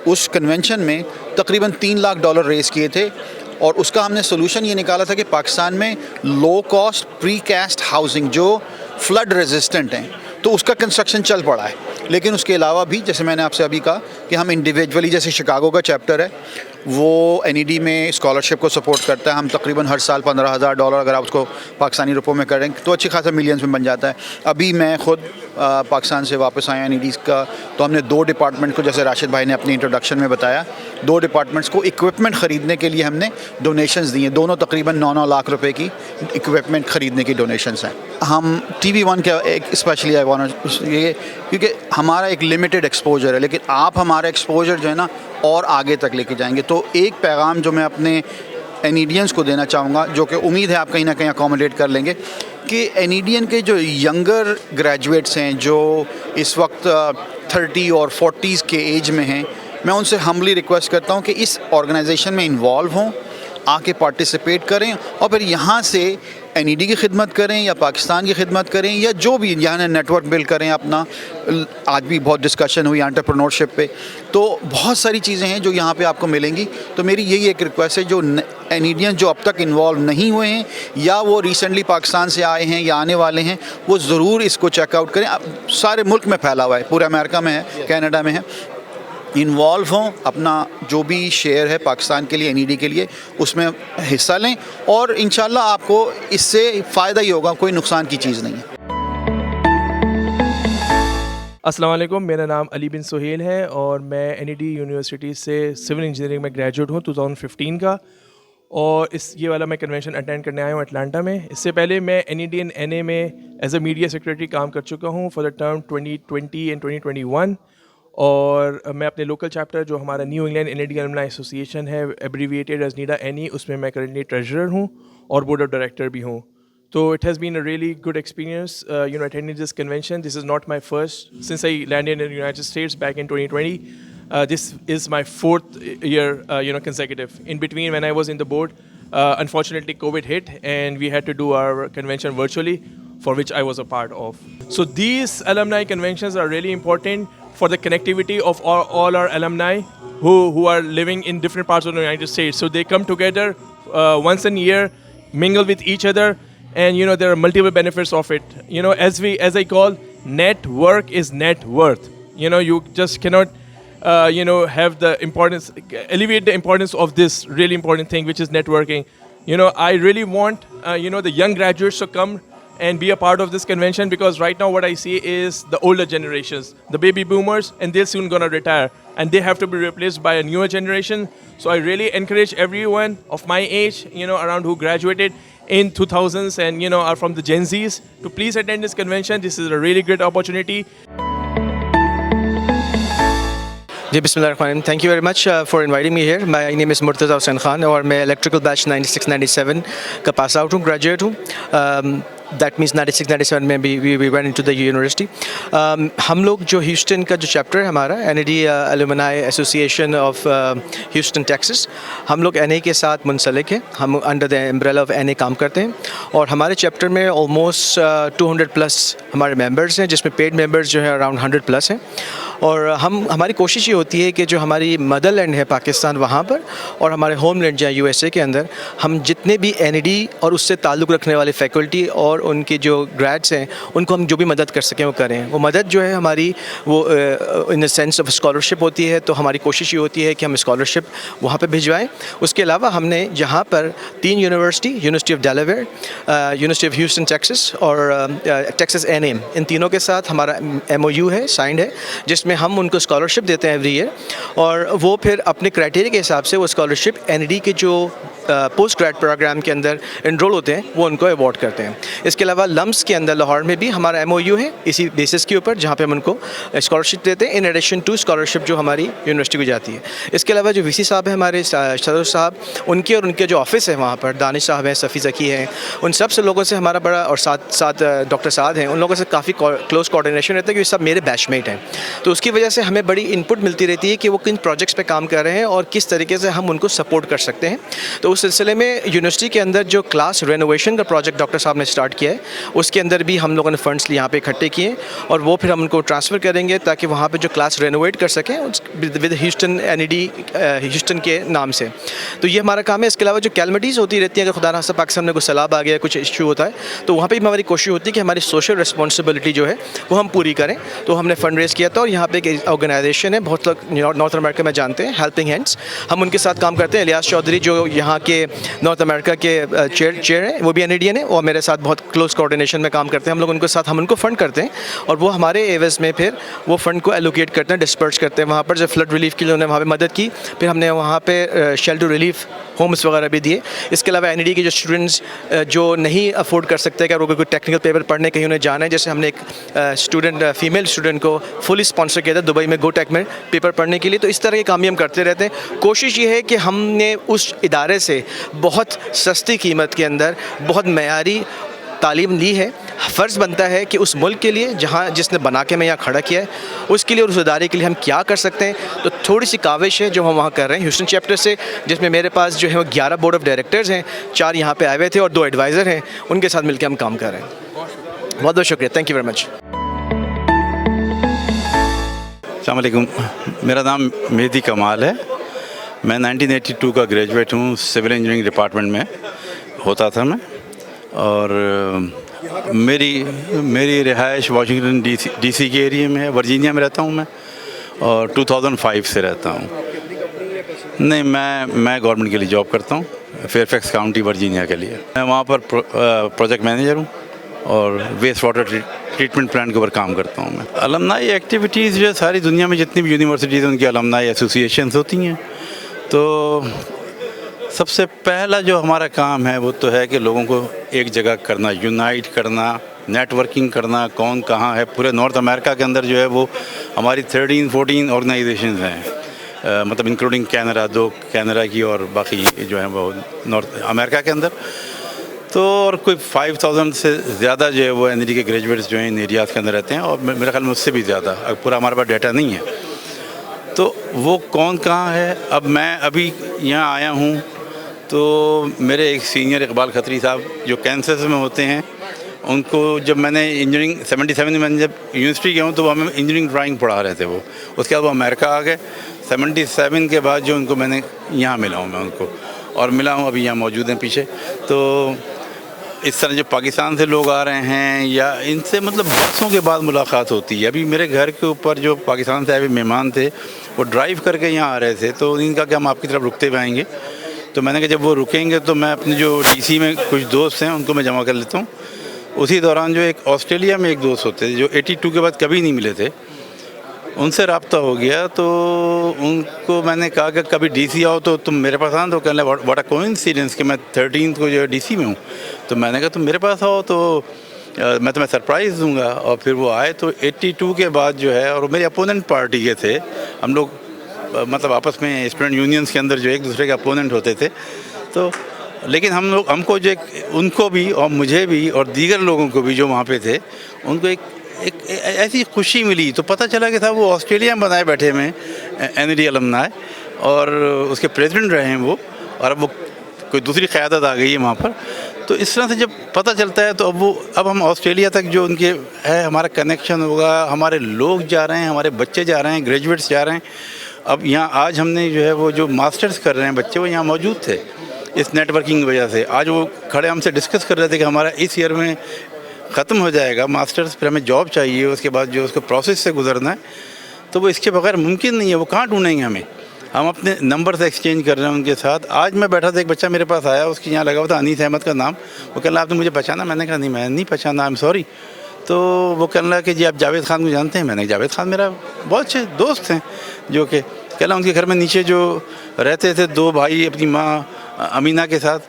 उस कन्वेंशन में तकरीबन $3 लाख रेज़ किए थे और उसका हमने सोल्यूशन ये निकाला था कि पाकिस्तान में low cost precast housing जो फ्लड रेजिस्टेंट हैं तो उसका कंस्ट्रक्शन चल पड़ा है. लेकिन उसके अलावा भी जैसे मैंने आपसे अभी कहा कि हम इंडिविजुअली, जैसे शिकागो का चैप्टर है वो एनईडी में स्कॉलरशिप को सपोर्ट करता है. हम तकरीबन हर साल $15,000 अगर आप उसको पाकिस्तानी रुपयों में करें तो अच्छी खासा मिलियंस में बन जाता है. अभी मैं ख़ुद पाकिस्तान से वापस आया एनईडी का, तो हमने 2 डिपार्टमेंट को, जैसे राशिद भाई ने अपनी इंट्रोडक्शन में बताया, 2 डिपार्टमेंट्स को इक्विपमेंट ख़रीदने के लिए हमने डोनेशंस दी हैं. दोनों तकरीबन 9 लाख रुपए की इक्विपमेंट ख़रीदने की डोनेशंस हैं. हम TV1 के एक स्पेशली ये क्योंकि हमारा एक लिमिटेड एक्सपोजर है, लेकिन आप हमारा एक्सपोजर जो है ना और आगे तक लेके जाएंगे. तो एक पैगाम जो मैं अपने एनईडियंस को देना चाहूँगा, जो कि उम्मीद है आप कहीं ना कहीं अकोमोडेट कर लेंगे, कि एनईडीएन के जो यंगर ग्रेजुएट्स हैं जो इस वक्त 30 और 40s के एज में हैं, मैं उनसे हम्बली रिक्वेस्ट करता हूँ कि इस ऑर्गेनाइजेशन में इन्वॉल्व हों, आके पार्टिसिपेट करें और फिर यहाँ से एनईडी की खिदमत करें या पाकिस्तान की खिदमत करें या जो भी यहाँ नेटवर्क बिल्ड करें अपना. आज भी बहुत डिस्कशन हुई एंटरप्रेन्योरशिप पे, तो बहुत सारी चीज़ें हैं जो यहाँ पे आपको मिलेंगी. तो मेरी यही एक रिक्वेस्ट है, जो एनईडियन जो अब तक इन्वॉल्व नहीं हुए हैं या वो रिसेंटली पाकिस्तान से आए हैं या आने वाले हैं, वो ज़रूर इसको चेकआउट करें. सारे मुल्क में फैला हुआ है, पूरे अमेरिका में है, कनाडा में है. इन्वॉल्व हों, अपना जो भी शेयर है पाकिस्तान के लिए, एनईडी के लिए, उसमें हिस्सा लें और इंशाल्लाह आपको इससे फ़ायदा ही होगा, कोई नुकसान की चीज़ नहीं है. अस्सलाम वालेकुम, मेरा नाम अली बिन सुहेल है और मैं एनईडी यूनिवर्सिटी से सिविल इंजीनियरिंग में ग्रेजुएट हूँ 2015 का. और ये वाला मैं कन्वेंशन अटेंड करने आया हूँ अटलांटा में. इससे पहले मैं एनईडी एंड एनए में एज अ मीडिया सेक्रेटरी काम कर चुका हूँ फॉर द टर्म 2020 एंड 2021. और मैं अपने लोकल चैप्टर जो हमारा new England NED alumni association है, एब्रीविएटेड एज नीडा एनी, उसमें मैं करंटली ट्रेजरर हूँ और बोर्ड ऑफ डायरेक्टर भी हूँ. So it has been a really good experience, attending this convention. This is not my first. Since I landed in the United States back in 2020, this is my 4th year, consecutive. In between, when I was in the board, unfortunately COVID hit and we had to do our convention virtually, for which I was a part of. So these alumni conventions are really important for the connectivity of all our alumni who are living in different parts of the United States. So they come together once a year, mingle with each other, and there are multiple benefits of it. As I call, network is net worth. You just cannot have the importance, alleviate the importance of this really important thing, which is networking. I really want the young graduates to come and be a part of this convention, because right now what I see is the older generations, the baby boomers, and they're soon going to retire and they have to be replaced by a newer generation. So I really encourage everyone of my age, around who graduated in 2000s and are from the Gen Zs to please attend this convention. This is a really great opportunity. Bismillahirrahmanirrahim. Thank you very much for inviting me here. My name is Murtaza Hussain Khan और मैं electrical batch 96-97 का pass out हूँ, graduate हूँ. That means 96-97 में we went into the university. हम लोग जो Houston का जो चैप्टर है हमारा, NAD Alumni Association of Houston, Texas, हम लोग NA के साथ मुंसलिक हैं. हम under the umbrella of NA काम करते हैं और हमारे चैप्टर में almost 200 plus हमारे members हैं, जिसमें paid members जो है around 100 plus हैं. और हमारी कोशिश ये होती है कि जो हमारी मदर लैंड है पाकिस्तान, वहाँ पर, और हमारे होम लैंड जो USA के अंदर, हम जितने भी NAD और उससे ताल्लुक़ रखने वाले फैकल्टी और उनके जो ग्रेड्स हैं, उनको हम जो भी मदद कर सकें वो करें. वो मदद जो है हमारी वो in the sense of scholarship होती है. तो हमारी कोशिश ये होती है कि हम स्कॉलरशिप वहाँ पर भिजवाएं. उसके अलावा हमने यहाँ पर 3 university of Delaware, university of Houston Texas और टेक्सास A&M, इन तीनों के साथ हमारा MOU है, साइंड है, जिसमें हम उनको स्कॉलरशिप देते हैं एवरी ईयर. और वो फिर अपने क्राइटेरिया के हिसाब से वो स्कॉलरशिप NAD के जो पोस्ट ग्रेड प्रोग्राम के अंदर इनरोल होते हैं वो उनको अवॉर्ड करते हैं। इसके अलावा लम्स के अंदर लाहौर में भी हमारा MOU है इसी बेसिस के ऊपर, जहाँ पे हम उनको स्कॉलरशिप देते हैं इन एडिशन टू स्कॉलरशिप जो हमारी यूनिवर्सिटी को जाती है। इसके अलावा जो VC साहब हैं हमारे सदर साहब, उनके और उनके जो ऑफिस है वहाँ पर दानिश साहब हैं, सफ़ी ज़की हैं, उन सब से लोगों से हमारा बड़ा, और साथ डॉक्टर साद हैं, उन लोगों से काफ़ी क्लोज कोऑर्डिनेशन रहता है क्योंकि सब मेरे बैचमेट हैं। तो उसकी वजह से हमें बड़ी इनपुट मिलती रहती है कि वो किन प्रोजेक्ट्स पे काम कर रहे हैं और किस तरीके से हम उनको सपोर्ट कर सकते हैं। तो उस सिलसिले में यूनिवर्सिटी के अंदर जो क्लास रेनोवेशन का प्रोजेक्ट डॉक्टर साहब ने स्टार्ट किया है, उसके अंदर भी हम लोगों ने फंड्स यहाँ पे इकट्ठे किए और वो फिर हम उनको ट्रांसफ़र करेंगे ताकि वहाँ पे जो क्लास रेनोवेट कर सकें विद ह्यूस्टन NED ह्यूस्टन के नाम से। तो ये हमारा काम है। इसके अलावा जो कैलमिटीज़ होती रहती हैं, अगर खुदा ना खास्ता पाकिस्तान में कोई सैलाब आ गया, कुछ इशू होता है, तो वहाँ पे भी हमारी कोशिश होती है कि हमारी सोशल रिस्पॉन्सिबिलिटी जो है वो हम पूरी करें। तो हमने फंड रेज़ किया था और यहाँ पे एक ऑर्गेनाइजेशन है, बहुत लोग नॉर्थ अमेरिका में जानते हैं, हेल्पिंग हैंड्स, हम उनके साथ काम करते हैं। इलियास चौधरी जो यहाँ के नॉर्थ अमेरिका के चेयर हैं, वो भी NEDian है, वो मेरे साथ बहुत क्लोज कोऑर्डिनेशन में काम करते हैं। हम लोग उनके साथ हम उनको फ़ंड करते हैं और वो हमारे एवज़ में फिर वो फ़ंड को एलोकेट करते हैं, डिस्पर्स करते हैं। वहाँ पर जब फ्लड रिलीफ के लिए उन्होंने वहाँ पे मदद की, फिर हमने वहाँ पे शेल्टर रिलीफ होम्स वगैरह भी दिए। इसके अलावा NED के जो स्टूडेंट्स जो नहीं अफोर्ड कर सकते, अगर वो कोई टेक्निकल पेपर पढ़ने कहीं उन्हें जाना है, जैसे हमने एक फीमेल स्टूडेंट को फुली स्पॉन्सर किया था दुबई में GoTech में पेपर पढ़ने के लिए। तो इस तरह के काम हम करते रहते हैं। कोशिश ये है कि हमने उस इदारे से बहुत सस्ती कीमत के अंदर बहुत मयारी तालीम ली है। फ़र्ज़ बनता है कि उस मुल्क के लिए जहाँ जिसने बना के मैं यहाँ खड़ा किया है, उसके लिए और उस इदारे के लिए हम क्या कर सकते हैं। तो थोड़ी सी काविश है जो हम वहाँ कर रहे हैं ह्यूस्टन चैप्टर से, जिसमें मेरे पास जो है वो 11 बोर्ड ऑफ डायरेक्टर्स हैं, 4 यहाँ पे आए हुए थे और 2 एडवाइज़र हैं, उनके साथ मिलकर हम काम कर रहे हैं। बहुत बहुत शुक्रिया, थैंक यू वेरी मच। अस्सलाम वालेकुम, मेरा नाम मेहदी कमाल है। मैं 1982 का ग्रेजुएट हूँ, सिविल इंजीनियरिंग डिपार्टमेंट में होता था मैं, और मेरी रिहाइश वाशिंगटन DC के एरिया में है, वर्जीनिया में रहता हूँ मैं, और 2005 से रहता हूँ। नहीं, मैं गवर्नमेंट के लिए जॉब करता हूँ, फेयरफैक्स काउंटी वर्जीनिया के लिए। मैं वहाँ पर प्रोजेक्ट मैनेजर हूँ और वेस्ट वाटर ट्रीटमेंट प्लांट के ऊपर काम करता हूँ मैं। अलमनाई एक्टिविटीज़ जो सारी दुनिया में जितनी भी यूनिवर्सिटीज़ हैं उनकी अलमनाई एसोसिएशंस होती हैं। तो सबसे पहला जो हमारा काम है वो तो है कि लोगों को एक जगह करना, यूनाइट करना, नेटवर्किंग करना, कौन कहाँ है। पूरे नॉर्थ अमेरिका के अंदर जो है वो हमारी 13-14 ऑर्गेनाइजेशंस हैं, मतलब इंक्लूडिंग कैनरा, 2 कैनरा की और बाकी जो है वो नॉर्थ अमेरिका के अंदर। तो और कोई 5000 से ज़्यादा जो है वो NED के ग्रेजुएट्स जो हैं इन एरियाज़ के अंदर रहते हैं, और मेरे ख्याल में उससे भी ज़्यादा, पूरा हमारे पास डाटा नहीं है। तो वो कौन कहाँ है। अब मैं अभी यहाँ आया हूँ तो मेरे एक सीनियर इकबाल खत्री साहब जो कैंसस में होते हैं, उनको जब मैंने इंजीनियरिंग 77 में जब यूनिवर्सिटी गया हूँ तो वो हमें इंजीनियरिंग ड्राइंग पढ़ा रहे थे वो। उसके बाद वो अमेरिका आ गए। 77 के बाद जो उनको मैंने यहाँ मिला हूँ मैं उनको, और मिला हूँ अभी यहाँ मौजूद हैं पीछे। तो इस तरह जो पाकिस्तान से लोग आ रहे हैं या इनसे मतलब बरसों के बाद मुलाकात होती है। अभी मेरे घर के ऊपर जो पाकिस्तान से आए हुए मेहमान थे वो ड्राइव करके यहाँ आ रहे थे, तो इनका कि हम आपकी तरफ रुकते हुए आएँगे। तो मैंने कहा जब वो रुकेंगे तो मैं अपने जो DC में कुछ दोस्त हैं उनको मैं जमा कर लेता हूँ। उसी दौरान जो एक ऑस्ट्रेलिया में एक दोस्त होते थे जो 82 के बाद कभी नहीं मिले थे, उनसे रब्ता हो गया। तो उनको मैंने कहा कि कभी DC आओ तो तुम मेरे पास आना। तो कहने लगा व्हाट अ कोइंसिडेंस कि मैं 13 को जो है DC में हूँ। तो मैंने कहा तुम मेरे पास आओ तो मैं तुम्हें सरप्राइज़ दूंगा। और फिर वो आए तो 82 के बाद जो है, और मेरे अपोनेंट पार्टी के थे हम लोग, मतलब आपस में स्टूडेंट यूनियंस के अंदर जो एक दूसरे के अपोनेंट होते थे। तो लेकिन हमको जो उनको भी और मुझे भी और दीगर लोगों को भी जो वहाँ पे थे उनको एक ऐसी खुशी मिली। तो पता चला कि था वो ऑस्ट्रेलिया में बनाए बैठे में NED अलमनाई, और उसके प्रेसिडेंट रहे हैं वो, और अब वो कोई दूसरी क़यादत आ गई है वहाँ पर। तो इस तरह से जब पता चलता है तो अब हम ऑस्ट्रेलिया तक जो उनके है हमारा कनेक्शन होगा। हमारे लोग जा रहे हैं, हमारे बच्चे जा रहे हैं, ग्रेजुएट्स जा रहे हैं। अब यहाँ आज हमने जो है वो जो मास्टर्स कर रहे हैं बच्चे, वो यहाँ मौजूद थे इस नेटवर्किंग की वजह से। आज वो खड़े हमसे डिस्कस कर रहे थे कि हमारा इस ईयर में ख़त्म हो जाएगा मास्टर्स, फिर हमें जॉब चाहिए, उसके बाद जो उसको प्रोसेस से गुजरना है, तो वो इसके बगैर मुमकिन नहीं है। वो कहाँ ढूंढेंगे हमें। हम अपने नंबर से एक्सचेंज कर रहे हैं उनके साथ। आज मैं बैठा था, एक बच्चा मेरे पास आया, उसकी यहाँ लगा हुआ था अनीस अहमद का नाम। वो कह रहा आपने मुझे पहचाना? मैंने कहा नहीं, मैं नहीं पहचाना, आई एम सॉरी। तो वो कह रहा कि जी आप जावेद खान को जानते हैं? मैंने जावेद खान मेरा बहुत अच्छे दोस्त हैं, जो कि कह रहा उनके घर में नीचे जो रहते थे 2 भाई, अपनी माँ अमीना के साथ,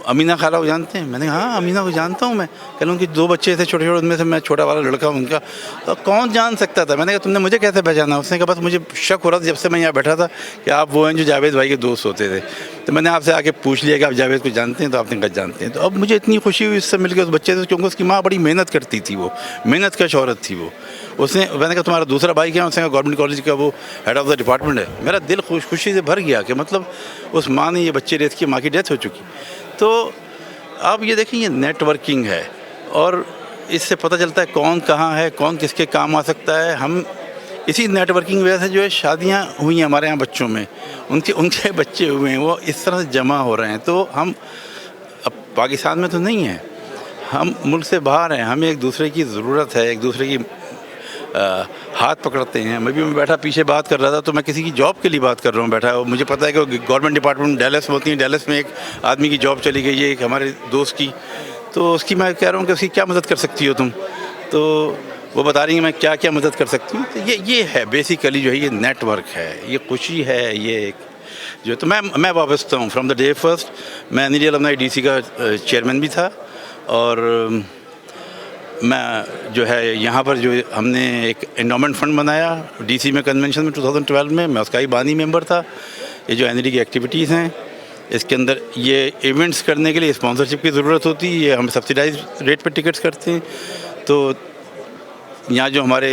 अमीना खाला को जानते हैं? मैंने कहा हाँ अमीना को जानता हूँ मैं। कल उनकी 2 बच्चे थे छोटे छोटे, उनमें से मैं छोटा वाला लड़का हूँ उनका। तो कौन जान सकता था? मैंने कहा तुमने मुझे कैसे पहचाना? उसने कहा बस मुझे शक हो रहा था जब से मैं यहाँ बैठा था कि आप वो हैं जो जावेद भाई के दोस्त होते थे। तो मैंने आपसे आके पूछ लिया कि आप जावेद को जानते हैं? तो आपने कहा जानते हैं। तो अब मुझे इतनी खुशी हुई इससे मिलकर उस बच्चे से, क्योंकि उसकी माँ बड़ी मेहनत करती थी, वो मेहनत का शौहरत थी वो। उसने, मैंने कहा तुम्हारा दूसरा भाई क्या? उसने कहा गवर्नमेंट कॉलेज का वो हेड ऑफ़ द डिपार्टमेंट है। मेरा दिल खुशी से भर गया कि मतलब उस माँ ने ये बच्चे रेस की, माँ की डेथ हो चुकी। तो आप ये देखें ये नेटवर्किंग है और इससे पता चलता है कौन कहाँ है, कौन किसके काम आ सकता है। हम इसी नेटवर्किंग वजह से जो है शादियाँ हुई हैं हमारे यहाँ बच्चों में, उनके बच्चे हुए हैं, वो इस तरह से जमा हो रहे हैं। तो हम अब पाकिस्तान में तो नहीं हैं, हम मुल्क से बाहर हैं, हमें एक दूसरे की ज़रूरत है, एक दूसरे की हाथ पकड़ते हैं। मैं बैठा पीछे बात कर रहा था तो मैं किसी की जॉब के लिए बात कर रहा हूँ बैठा है। मुझे पता है कि गवर्नमेंट डिपार्टमेंट डैलस में होती है, डैलस में एक आदमी की जॉब चली गई है, एक हमारे दोस्त की। तो उसकी मैं कह रहा हूँ कि उसकी क्या मदद कर सकती हो तुम? तो वो बता रही हैं मैं क्या क्या मदद कर सकती हूँ। तो ये है बेसिकली जो है ये नेटवर्क है, ये खुशी है, ये एक जो। तो मैं वाबस्ता हूँ फ्रॉम द डे फर्स्ट। मैं एनईडी अलमनाई डीसी का चेयरमैन भी था और मैं जो है यहाँ पर जो हमने एक एंडोमेंट फ़ंड बनाया डीसी में कन्वेंशन में 2012 में, मैं उसका ही बानी मेंबर था। ये जो एनईडी की एक्टिविटीज़ हैं इसके अंदर ये इवेंट्स करने के लिए स्पॉन्सरशिप की ज़रूरत होती है, ये हम सब्सिडाइज रेट पर टिकट्स करते हैं। तो यहाँ जो हमारे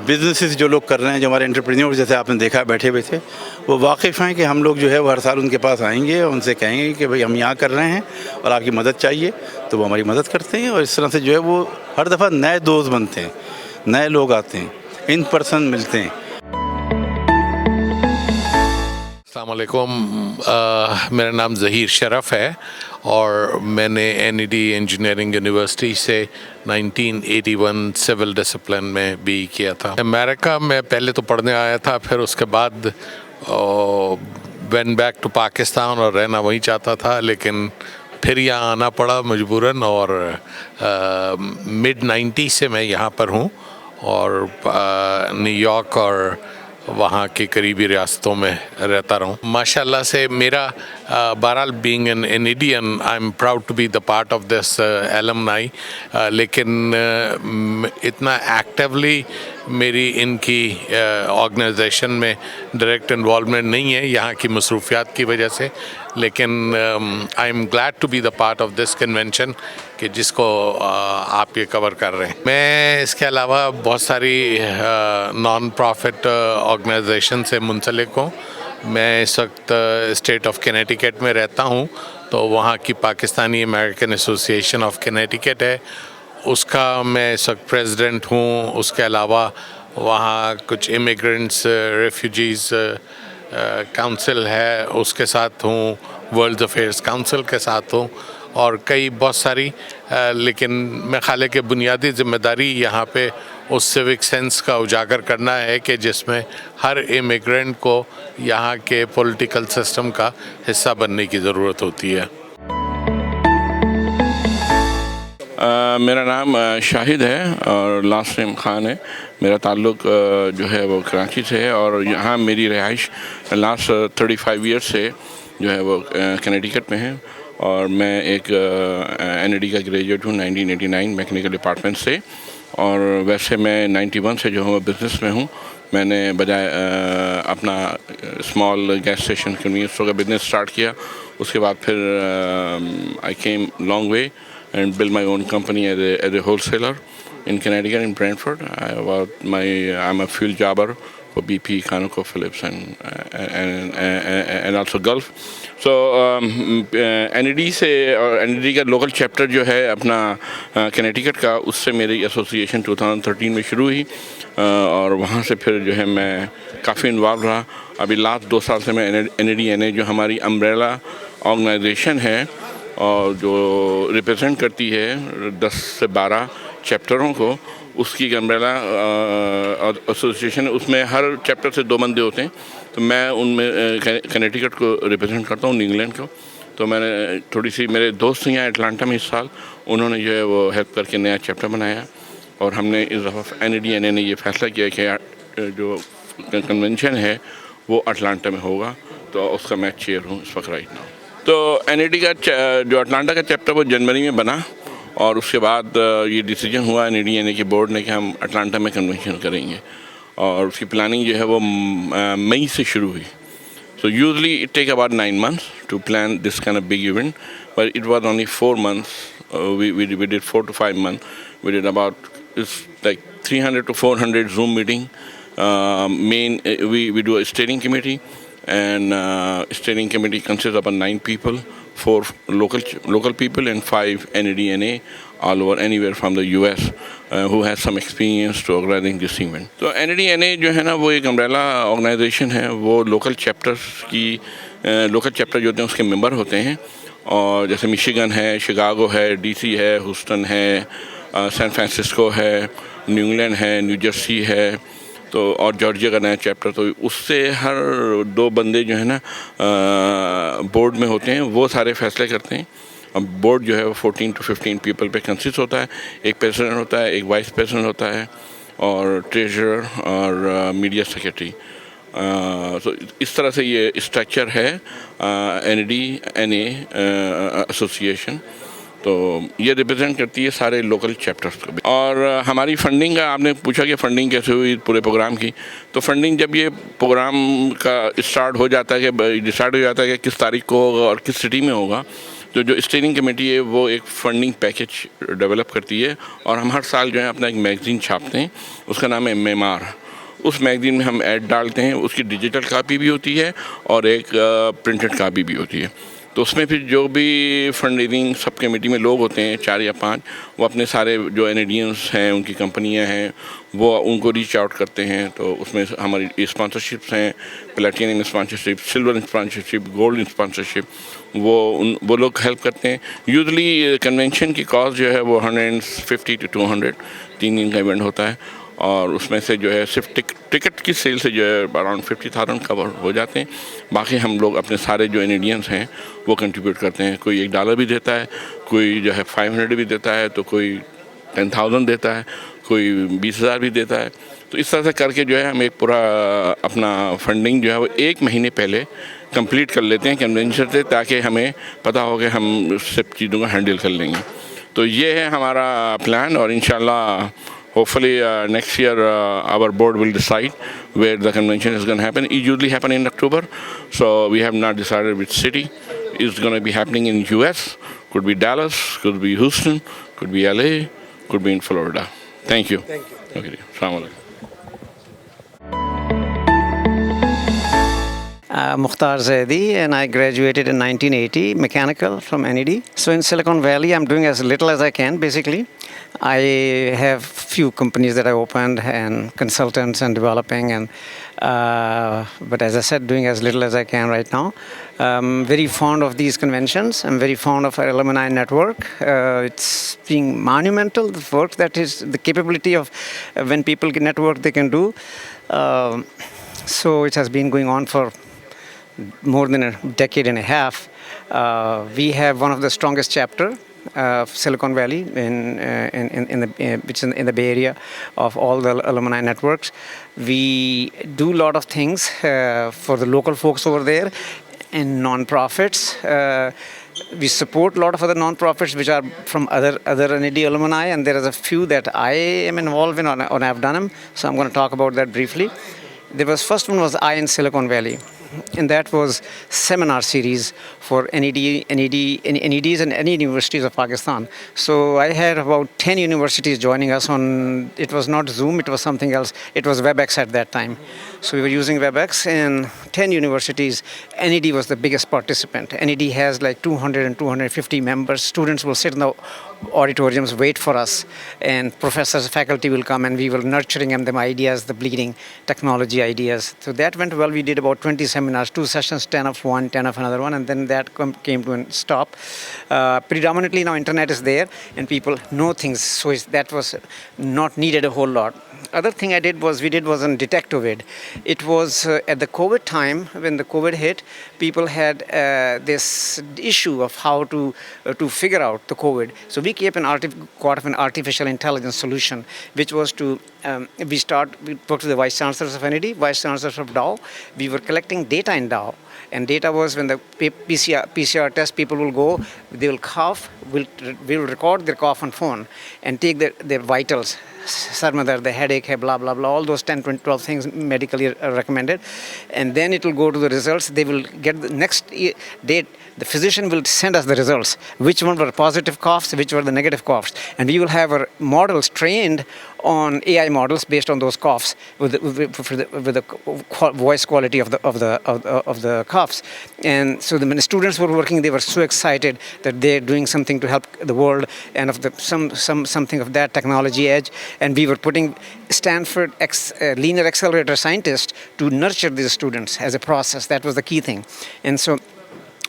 बिजनेसेस जो लोग कर रहे हैं, जो हमारे एंटरप्रेन्योर जैसे आपने देखा बैठे हुए थे, वो वाकिफ़ हैं कि हम लोग जो है वो हर साल उनके पास आएंगे और उनसे कहेंगे कि भाई हम यहाँ कर रहे हैं और आपकी मदद चाहिए, तो वो हमारी मदद करते हैं। और इस तरह से जो है वो हर दफ़ा नए दोस्त बनते हैं, नए लोग आते हैं, इन पर्सन मिलते हैं। अस्सलाम वालेकुम, मेरा नाम ज़हीर शरफ़ है और मैंने एनईडी इंजीनियरिंग यूनिवर्सिटी से 1981 सिविल डिसिप्लिन में बी किया था। अमेरिका में पहले तो पढ़ने आया था, फिर उसके बाद वेंट बैक टू पाकिस्तान और रहना वहीं चाहता था, लेकिन फिर यहाँ आना पड़ा मजबूरन। और मिड 90 से मैं यहाँ पर हूँ और न्यूयॉर्क और वहाँ की करीबी रियासतों में रहता रहा हूँ। माशाल्लाह से मेरा बहरहाल being an NEDian I am proud to be the part of this alumni, लेकिन इतना एक्टिवली मेरी इनकी ऑर्गेनाइजेशन में डायरेक्ट इन्वॉल्वमेंट नहीं है यहाँ की मसरूफियात की वजह से, लेकिन I am glad to be the part of this convention कि जिसको आप ये कवर कर रहे हैं। मैं इसके अलावा बहुत सारी नॉन प्रॉफिट ऑर्गेनाइजेशन से मुंसलिक हूँ। मैं इस वक्त स्टेट ऑफ कनेटिकट में रहता हूँ, तो वहाँ की Pakistani American association of Connecticut है, उसका मैं इस वक्त प्रेसिडेंट हूँ। उसके अलावा वहाँ कुछ इमिग्रेंट्स रेफ्यूजीज़ काउंसिल है, उसके साथ हूँ, वर्ल्ड अफेयर्स काउंसिल के साथ हूँ और कई बहुत सारी, लेकिन मैं ख्याल है कि बुनियादी जिम्मेदारी यहाँ पे उस सिविक सेंस का उजागर करना है कि जिसमें हर इमिग्रेंट को यहाँ के पॉलिटिकल सिस्टम का हिस्सा बनने की ज़रूरत होती है। मेरा नाम शाहिद है और लास्ट नेम खान है। मेरा ताल्लुक़ जो है वो कराची से है और यहाँ मेरी रिहाइश लास्ट 35 ईयर्स से जो है वो कनेटिकट में है और मैं एक एनईडी का ग्रेजुएट हूँ 1989 मैकेनिकल डिपार्टमेंट से। और वैसे मैं 91 से जो हूँ बिज़नेस में हूँ। मैंने बजाय अपना small gas station convenience store का बिज़नेस स्टार्ट किया, उसके बाद फिर I came long way and build my own company as a wholesaler in Connecticut, in Brantford. I'm a fuel jobber for BP, ConocoPhillips, and also Gulf. So NED से और NED का local chapter जो है अपना Connecticut का, उससे मेरी association 2013 में शुरू हुई और वहाँ से फिर जो है मैं काफ़ी इन्वॉल्व रहा। अभी लास्ट 2 साल से मैं NED जो हमारी अम्ब्रेला ऑर्गेनाइजेशन है और जो रिप्रेजेंट करती है 10 से 12 चैप्टरों को, उसकी अम्ब्रेला एसोसिएशन है। उसमें हर चैप्टर से 2 बंदे होते हैं, तो मैं उनमें कनेटिकट को रिप्रेजेंट करता हूँ, इंग्लैंड को। तो मैंने थोड़ी सी, मेरे दोस्त हैं अटलांटा में इस साल, उन्होंने जो है वो हेल्प करके नया चैप्टर बनाया और हमने इस दफ़ा NED ने ये फ़ैसला किया कि जो कन्वेंशन है वो अटलांटा में होगा। तो उसका मैं चेयर हूँ इस वक्त राइट नाउ। तो NAD का जो अटलांटा का चैप्टर वो जनवरी में बना और उसके बाद ये डिसीजन हुआ NAD के बोर्ड ने कि हम अटलांटा में कन्वेंशन करेंगे और उसकी प्लानिंग जो है वो मई से शुरू हुई। So usually it take about 9 months to plan this kind of big event, but it was only 4 months. We did 4 to 5 months. We did about it's like 300 to 400 Zoom meeting. We do a steering committee, and steering committee consists of 9 people, 4 local people and 5 NAD all over anywhere from the US who has some experience to organizing this event. तो NAD जो है ना वो एक umbrella organisation है, वो local chapter जो होते हैं उसके मेंबर होते हैं और जैसे मिशिगन है, शिकागो है, DC है, ह्यूस्टन है, सैन फ्रांसिस्को है, न्यू इंग्लैंड है, न्यू जर्सी है तो और जॉर्जिया का नया चैप्टर। तो उससे हर 2 बंदे जो है ना बोर्ड में होते हैं, वो सारे फैसले करते हैं। अब बोर्ड जो है वो 14 to 15 पीपल पे कंसिस्ट होता है, एक प्रेसिडेंट होता है, एक वाइस प्रेसिडेंट होता है और ट्रेजरर और मीडिया सेक्रेटरी। तो इस तरह से ये स्ट्रक्चर है NAD एसोसिएशन। तो ये रिप्रेजेंट करती है सारे लोकल चैप्टर्स को भी। और हमारी फंडिंग का आपने पूछा कि फंडिंग कैसे हुई पूरे प्रोग्राम की, तो फंडिंग जब ये प्रोग्राम का डिसाइड हो जाता है कि किस तारीख को होगा और किस सिटी में होगा, तो जो स्टीयरिंग कमेटी है वो एक फंडिंग पैकेज डेवलप करती है और हम हर साल जो है अपना एक मैगज़ीन छापते हैं, उसका नाम है मेमार। उस मैगज़ीन में हम ऐड डालते हैं, उसकी डिजिटल कापी भी होती है और एक प्रिंटेड कापी भी होती है। तो उसमें फिर जो भी फंड रेजिंग सब कमेटी में लोग होते हैं 4 या 5, वो अपने सारे जो NADians हैं, उनकी कंपनियां हैं, वो उनको रीच आउट करते हैं। तो उसमें हमारी स्पॉन्सरशिप्स हैं, platinum sponsorship, silver sponsorship, gold sponsorship, वो लोग हेल्प करते हैं। यूजुअली कन्वेंशन की कॉस्ट जो है वो 150 to 200 3 दिन का इवेंट होता है और उसमें से जो है सिर्फ टिकट की सेल से जो है अराउंड 50,000 कवर हो जाते हैं। बाकी हम लोग अपने सारे जो NADians हैं वो कंट्रीब्यूट करते हैं। कोई $1 भी देता है, कोई जो है 500 भी देता है, तो कोई 10,000 देता है, कोई 20,000 भी देता है। तो इस तरह से करके जो है हम एक पूरा अपना फंडिंग जो है वो 1 महीने पहले कंप्लीट कर लेते हैं कन्वेंशन से, ताकि हमें पता हो कि हम सब चीज़ों को हैंडल कर लेंगे। तो ये है हमारा प्लान और इंशाल्लाह hopefully next year our board will decide where the convention is going to happen. It usually happen in October, so we have not decided which city. It's going to be happening in US, could be Dallas, could be Houston, could be LA, could be in Florida. Thank you. Okay. Assalamu alaikum. Mukhtar Zaidi, and I graduated in 1980 mechanical from NAD. So in Silicon Valley I'm doing as little as I can basically. I have few companies that I opened and consultants and developing, and but as I said, doing as little as I can right now. Very fond of these conventions. I'm very fond of our alumni network. It's being monumental, the work that is the capability of when people can network they can do. So it has been going on for more than a decade and a half. We have one of the strongest chapter of Silicon Valley which is in the Bay Area of all the alumni networks. We do a lot of things for the local folks over there and non-profits. We support a lot of other non-profits which are from other NAD alumni, and there is a few that I am involved in or I've done them. So I'm going to talk about that briefly. First one was I in Silicon Valley, and that was seminar series for NADs and any universities of Pakistan. So I had about 10 universities joining us on, it was not Zoom, it was something else. It was WebEx at that time. So we were using WebEx in 10 universities. NAD was the biggest participant. NAD has like 200 and 250 members. Students will sit in the auditoriums, wait for us, and professors, faculty will come, and we were nurturing them ideas, the bleeding technology ideas. So that went well. We did about 20 seminars, 2 sessions, 10 of one, 10 of another one, and then that came to a stop. Predominantly now internet is there and people know things, so that was not needed a whole lot. other thing we did was on Detectivid. It was at the COVID time, when the COVID hit, people had this issue of how to figure out the COVID. So we came got an artificial intelligence solution, which was to we worked with the vice chancellors of NED, vice chancellors of Dow. We were collecting data in Dow. And data was when the PCR test, people will go, they will cough, we'll record their cough on phone and take their vitals. Sarmadar, the headache, blah, blah, blah, all those 10, 20, 12 things medically recommended. And then it will go to the results. They will get the next date. The physician will send us the results, which one were positive coughs, which were the negative coughs. And we will have our models trained on AI models based on those coughs with the voice quality of the coughs. And so when the students were working, they were so excited that they're doing something to help the world and of something of that technology edge. And we were putting Stanford linear accelerator scientists to nurture these students as a process. That was the key thing. And so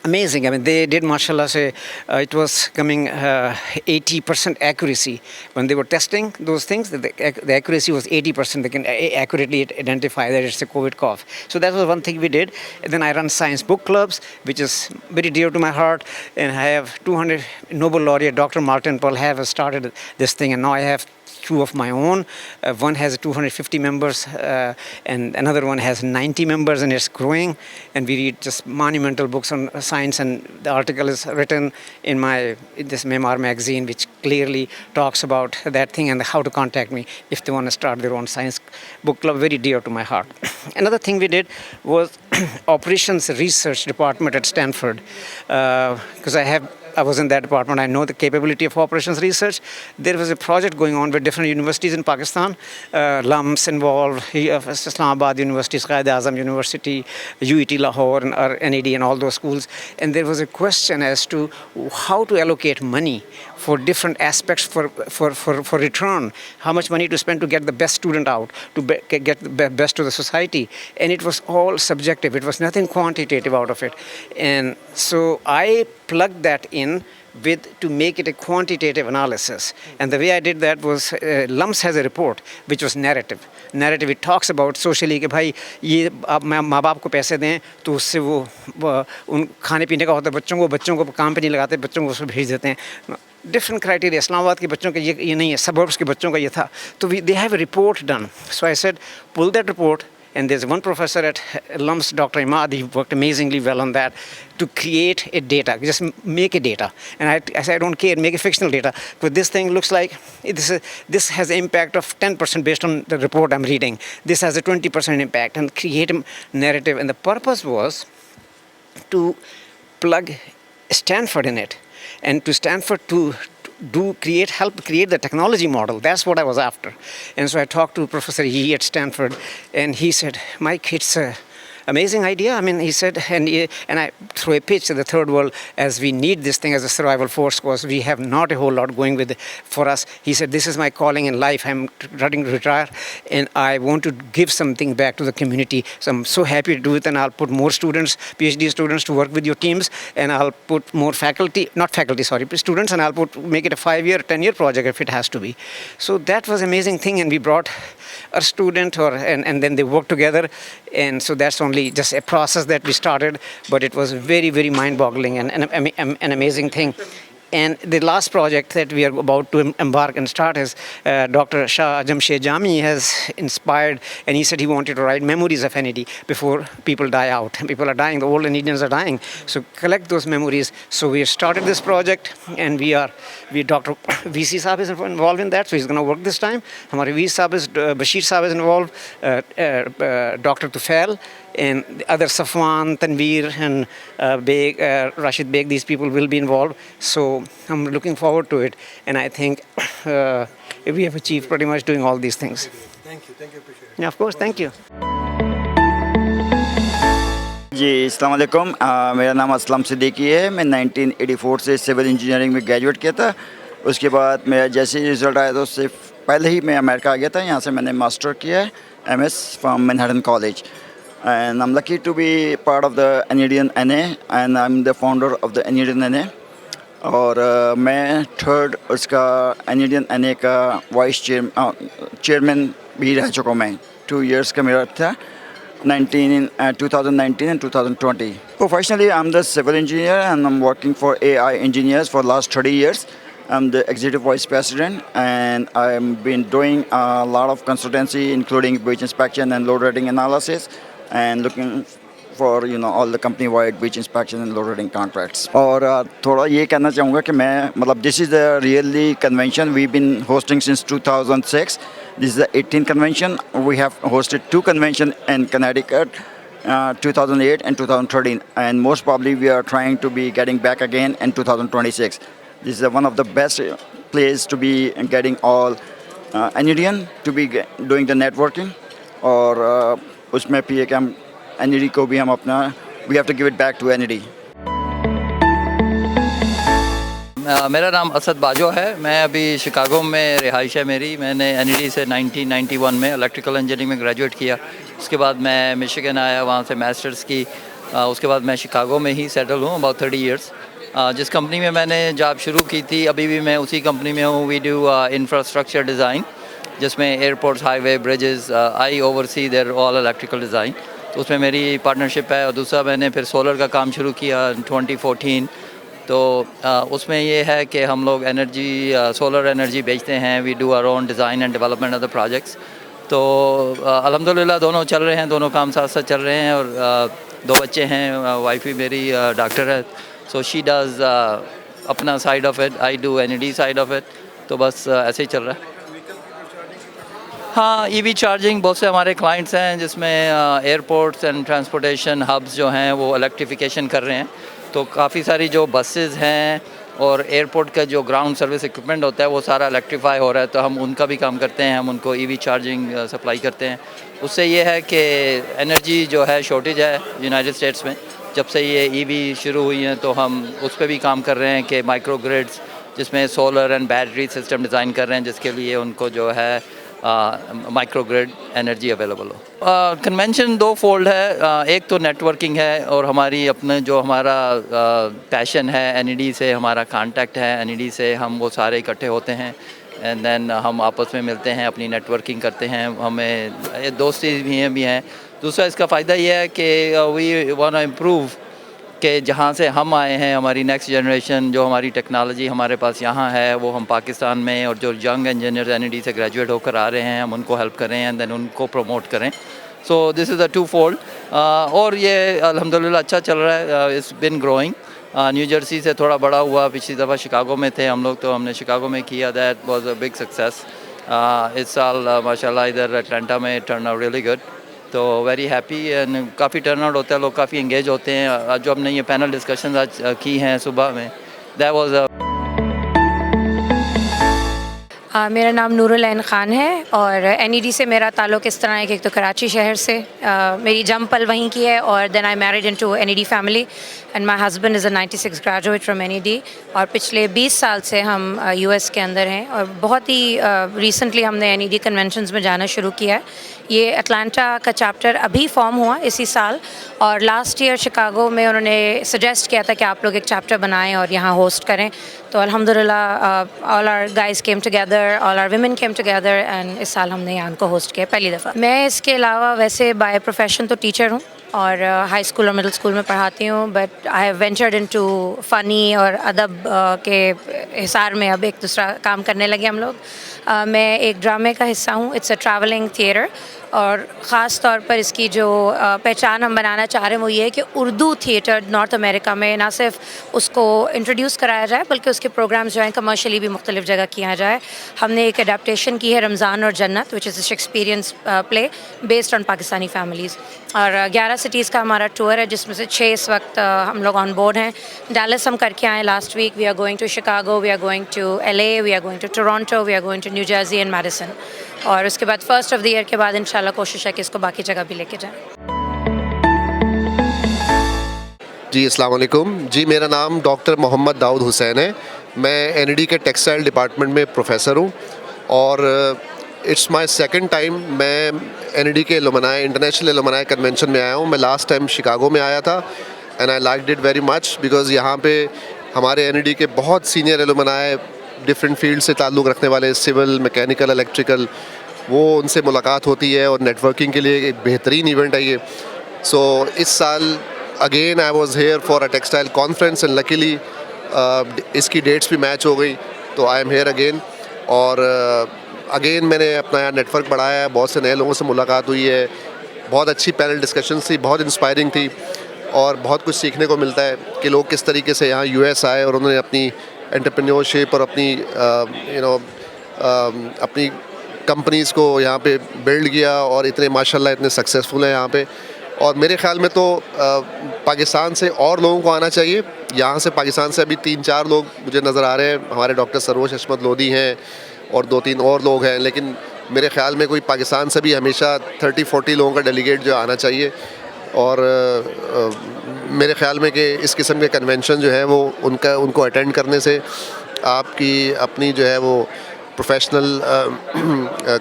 amazing. I mean, they did, mashallah, say it was coming 80% accuracy. When they were testing those things, the accuracy was 80%. They can accurately identify that it's a COVID cough. So that was one thing we did. And then I run science book clubs, which is very dear to my heart. And I have 200 Nobel laureate, Dr. Martin Pearl, have started this thing. And now I have two of my own. One has 250 members and another one has 90 members, and it's growing. And we read just monumental books on science, and the article is written in this Memoir magazine, which clearly talks about that thing and how to contact me if they want to start their own science book club. Very dear to my heart. Another thing we did was operations research department at Stanford, because I was in that department. I know the capability of operations research. There was a project going on with different universities in Pakistan, LUMS involved, Islamabad University, Quaid-e-Azam University, UET Lahore, and NED, and all those schools. And there was a question as to how to allocate money for different aspects for return, how much money to spend to get the best student out, to get the best to the society. And it was all subjective. It was nothing quantitative out of it. And so I plugged that in to make it a quantitative analysis. And the way I did that was, LUMS has a report which was narrative. It talks about socially कि भाई ये आप माँ बाप को पैसे दें तो उससे वो उन खाने पीने का होता है, बच्चों को काम पे नहीं लगाते, बच्चों को उसको भेज देते हैं. Different criteria. इस्लामाबाद के बच्चों का ये नहीं है, suburbs के बच्चों का ये था. So they have a report done. So I said, pull that report. And there's one professor at LUMS, Dr. Imad, he worked amazingly well on that to create a data, just make a data. And I said, I don't care, make a fictional data. But this thing looks like this has an impact of 10% based on the report I'm reading. This has a 20% impact, and create a narrative. And the purpose was to plug Stanford in it, and to Stanford to help create the technology model. That's what I was after. And so I talked to Professor Yee at Stanford, and he said, Mike, it's a amazing idea. I mean, he said, and I threw a pitch to the third world, as we need this thing as a survival force, because we have not a whole lot going for us. He said, this is my calling in life. I'm ready to retire, and I want to give something back to the community. So I'm so happy to do it, and I'll put more students, PhD students, to work with your teams, and I'll put more students, and I'll make it a 5-year, 10-year project if it has to be. So that was an amazing thing, and we brought a student, and then they worked together, and so that's only just a process that we started, but it was very, very mind-boggling and an amazing thing. And the last project that we are about to embark and start is Dr. Shah Jamshed Jami has inspired, and he said he wanted to write memories of NED before people die out. People are dying, the old Indians are dying. So collect those memories. So we started this project, and Dr. VC Saab is involved in that, so he's going to work this time. Hamare VC Saab is, Bashir Saab is involved, Dr. Tufail, and the other Safwan, Tanveer, and Rashid Beg, these people will be involved. So I'm looking forward to it, and I think we have achieved pretty much doing all these things. Thank you, appreciate it. Yeah, of course, thank you. जी अस्सलाम वालेकुम, मेरा नाम असलम सिद्दीकी है. मैं 1984 से civil engineering में graduate किया था. उसके बाद मेरा जैसे ही रिज़ल्ट आया तो उससे पहले ही मैं अमेरिका आ गया था. यहाँ से मैंने मास्टर किया है, MS from Manhattan College. And I'm lucky to be part of the NEDian NA, and I'm the founder of the NEDian NA. और मैं थर्ड उसका NEDian NA का वाइस चेयरमैन भी रह चुका हूँ मैं। 2 years का मेरा था 2019 and 2020. Professionally, I'm the civil engineer and I'm working for AI Engineers for last 30 years. I'm the executive vice president and I've been doing a lot of consultancy including beach inspection and load rating analysis and looking for all the company wide beach inspection and load rating contracts. और थोड़ा ये कहना चाहूँगा कि मैं मतलब this is the really convention we've been hosting since 2006. This is the 18th convention. We have hosted 2 conventions in Connecticut, 2008 and 2013, and most probably we are trying to be getting back again in 2026. This is one of the best place to be getting all NEDian to be doing the networking. और उसमें भी है कि हम NED को भी हम अपना we have to give it back to NED. मेरा नाम असद बाजो है। मैं अभी शिकागो में रिहाइश है मेरी। मैंने NED से 1991 में इलेक्ट्रिकल इंजीनियरिंग में ग्रेजुएट किया। उसके बाद मैं मिशिगन आया, वहाँ से मास्टर्स की। उसके बाद मैं शिकागो में ही सेटल हूँ अबाउट 30 years। जिस कंपनी में मैंने जॉब शुरू की थी अभी भी मैं उसी कंपनी में हूँ। वी डू इंफ्रास्ट्रक्चर डिज़ाइन, जिसमें airports, highway, bridges, I oversee their all electrical design. तो उसमें मेरी पार्टनरशिप है। और दूसरा मैंने फिर सोलर का काम शुरू किया 2014। तो उसमें ये है कि हम लोग एनर्जी, सोलर एनर्जी बेचते हैं। We do our own design and development of the projects. तो अल्हम्दुलिल्लाह दोनों चल रहे हैं, दोनों काम साथ साथ चल रहे हैं। और 2 बच्चे हैं। वाइफ भी मेरी डॉक्टर है, सो शी डज़ अपना side of it, I do NED side of it. तो बस ऐसे ही चल रहा है। हाँ, EV चार्जिंग बहुत से हमारे क्लाइंट्स हैं जिसमें एयरपोर्ट्स एंड ट्रांसपोर्टेशन हब्स जो हैं वो इलेक्ट्रिफिकेशन कर रहे हैं। तो काफ़ी सारी जो बसेस हैं और एयरपोर्ट का जो ग्राउंड सर्विस इक्विपमेंट होता है वो सारा इलेक्ट्रीफाई हो रहा है। तो हम उनका भी काम करते हैं, हम उनको EV चार्जिंग सप्लाई करते हैं। उससे ये है कि एनर्जी जो है शॉर्टेज है यूनाइटेड स्टेट्स में। जब से ये EV शुरू हुई हैं तो हम उस पर भी काम कर रहे हैं कि माइक्रो ग्रिड्स जिसमें solar and battery system design कर रहे हैं, जिसके लिए उनको जो है माइक्रो ग्रिड एनर्जी अवेलेबल हो। कन्वेंशन 2 फोल्ड है। एक तो नेटवर्किंग है और हमारी अपने जो हमारा पैशन है NED से, हमारा कांटेक्ट है NED से, हम वो सारे इकट्ठे होते हैं एंड देन हम आपस में मिलते हैं, अपनी नेटवर्किंग करते हैं। हमें दोस्ती भी हैं। दूसरा इसका फ़ायदा ये है कि वी वांट टू इम्प्रूव कि जहाँ से हम आए हैं, हमारी नेक्स्ट जनरेशन, जो हमारी टेक्नोलॉजी हमारे पास यहाँ है वो हम पाकिस्तान में, और जो यंग इंजीनियर NED से ग्रेजुएट होकर आ रहे हैं हम उनको हेल्प करें एंड देन उनको प्रमोट करें। So this is a 2 fold। और ये अल्हम्दुलिल्लाह अच्छा चल रहा है। It's been growing. New Jersey से थोड़ा बड़ा हुआ। पिछली दफ़ा शिकागो में थे हम लोग, तो हमने शिकागो में किया। That was a big success. इस साल माशाल्लाह इधर अटलांटा में टर्न आउट रियली गुड। तो वेरी हैप्पी एंड काफ़ी टर्न आउट होता है, लोग काफ़ी इंगेज होते हैं। जो हमने ये पैनल डिस्कशन आज की हैं सुबह में, दैट वाज मेरा नाम नूरुल ऐन ख़ान है और NED से मेरा ताल्लुक़ इस तरह है कि एक तो कराची शहर से मेरी जम पल वहीं की है, और then I married into NED family and my husband is a 96 graduate from NED। और पिछले 20 साल से हम US के अंदर हैं और बहुत ही रिसेंटली हमने NED कन्वेंशंस में जाना शुरू किया है। ये अटलांटा का चैप्टर अभी फॉर्म हुआ इसी साल, और लास्ट ईयर शिकागो में उन्होंने सजेस्ट किया था कि आप लोग एक चैप्टर बनाएं और यहाँ होस्ट करें। तो अल्हम्दुलिल्लाह all our guys came together, all our women came together and इस साल हमने यहाँ उनको होस्ट किया पहली दफ़ा। मैं इसके अलावा वैसे बाय प्रोफेशन तो टीचर हूँ और हाई स्कूल और मिडिल स्कूल में पढ़ाती हूँ, but I have ventured into funny और अदब के हिसार में अब एक दूसरा काम करने लगे हम लोग। मैं एक ड्रामे का हिस्सा हूँ। इट्स अ ट्रैवलिंग थिएटर, और ख़ास तौर पर इसकी जो पहचान हम बनाना चाह रहे हैं वो ये है कि उर्दू थिएटर नॉर्थ अमेरिका में ना सिर्फ उसको इंट्रोड्यूस कराया जाए बल्कि उसके प्रोग्राम्स जो हैं कमर्शियली भी मुख्तलिफ़ जगह किया जाए। हमने एक अडेप्टेशन की है रमज़ान और जन्नत, which is a Shakespearean play based on Pakistani families. और 11 सिटीज़ का हमारा टूर है जिसमें से 6 इस वक्त हम लोग ऑन बोर्ड हैं। डैलस हम करके आए last week. We are going to Chicago, we are going to LA, we are going to Toronto, we are going to New Jersey and Madison. और उसके बाद फर्स्ट ऑफ द ईयर के बाद इंशाल्लाह कोशिश है कि इसको बाकी जगह भी लेके जाएं। जी अस्सलाम वालेकुम। जी मेरा नाम डॉक्टर मोहम्मद दाऊद हुसैन है। मैं NED के टेक्सटाइल डिपार्टमेंट में प्रोफेसर हूँ और इट्स माय सेकंड टाइम मैं NED के एलुमनाई इंटरनेशनल एलुमनाई कन्वेंशन में आया हूँ। मैं लास्ट टाइम शिकागो में आया था and I liked it very much because यहाँ पे हमारे NED के बहुत सीनियर एलुमनाई डिफरेंट फील्ड से ताल्लुक़ रखने वाले, सिविल, मैकेनिकल, इलेक्ट्रिकल, वो उनसे मुलाकात होती है और नेटवर्किंग के लिए एक बेहतरीन इवेंट है ये। सो इस साल again I was here for a textile conference and luckily इसकी डेट्स भी मैच हो गई, तो आई एम हियर अगेन। और अगेन मैंने अपना यहाँ नेटवर्क बढ़ाया है, बहुत से नए लोगों से मुलाकात हुई है, बहुत अच्छी पैनल डिस्कशंस थी, बहुत इंस्पायरिंग थी और बहुत कुछ सीखने को मिलता है कि लोग किस तरीके से यहाँ यूएस आए और उन्होंने अपनी एंटरप्रेन्योरशिप और अपनी अपनी कंपनीज़ को यहाँ पे बिल्ड किया और इतने माशाल्लाह इतने सक्सेसफुल हैं यहाँ पे। और मेरे ख्याल में तो पाकिस्तान से और लोगों को आना चाहिए। यहाँ से पाकिस्तान से अभी 3-4 लोग मुझे नज़र आ रहे हैं, हमारे डॉक्टर सरोज हशमत लोधी हैं और 2-3 और लोग हैं, लेकिन मेरे ख्याल में कोई पाकिस्तान से भी हमेशा 30-40 लोगों का डेलीगेट जो आना चाहिए। और मेरे ख्याल में कि इस किस्म के कन्वेंशन जो है वो उनको अटेंड करने से आपकी अपनी जो है वो प्रोफेशनल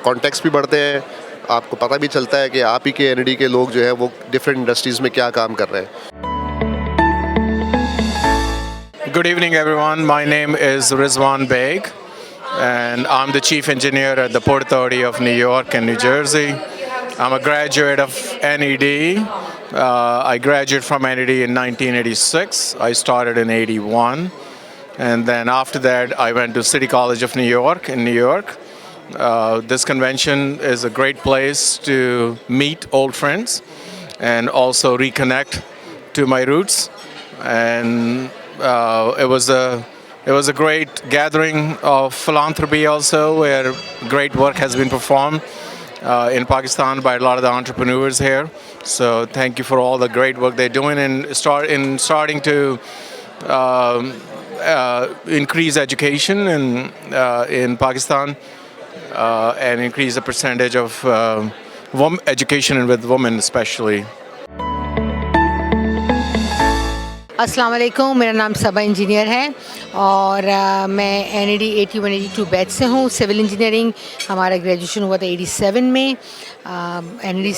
कॉन्टेक्स्ट भी बढ़ते हैं, आपको पता भी चलता है कि आप ही के एनईडी के लोग जो है वो डिफरेंट इंडस्ट्रीज़ में क्या काम कर रहे हैं। Good evening everyone, my name is Rizwan Beg and I'm the Chief Engineer at the Port Authority of New York and New Jersey. I'm a graduate of NED. I graduated from NED in 1986. I started in 81. And then after that, I went to City College of New York in New York. This convention is a great place to meet old friends and also reconnect to my roots. And it was a great gathering of philanthropy also, where great work has been performed in Pakistan by a lot of the entrepreneurs here. So thank you for all the great work they're doing in starting to increase education in Pakistan and increase the percentage of education with women especially. अस्सलाम वालेकुम, मेरा नाम सबा engineer है और मैं NED 81-82 batch से हूँ। Civil engineering हमारा ग्रेजुएशन हुआ था 87 में। NED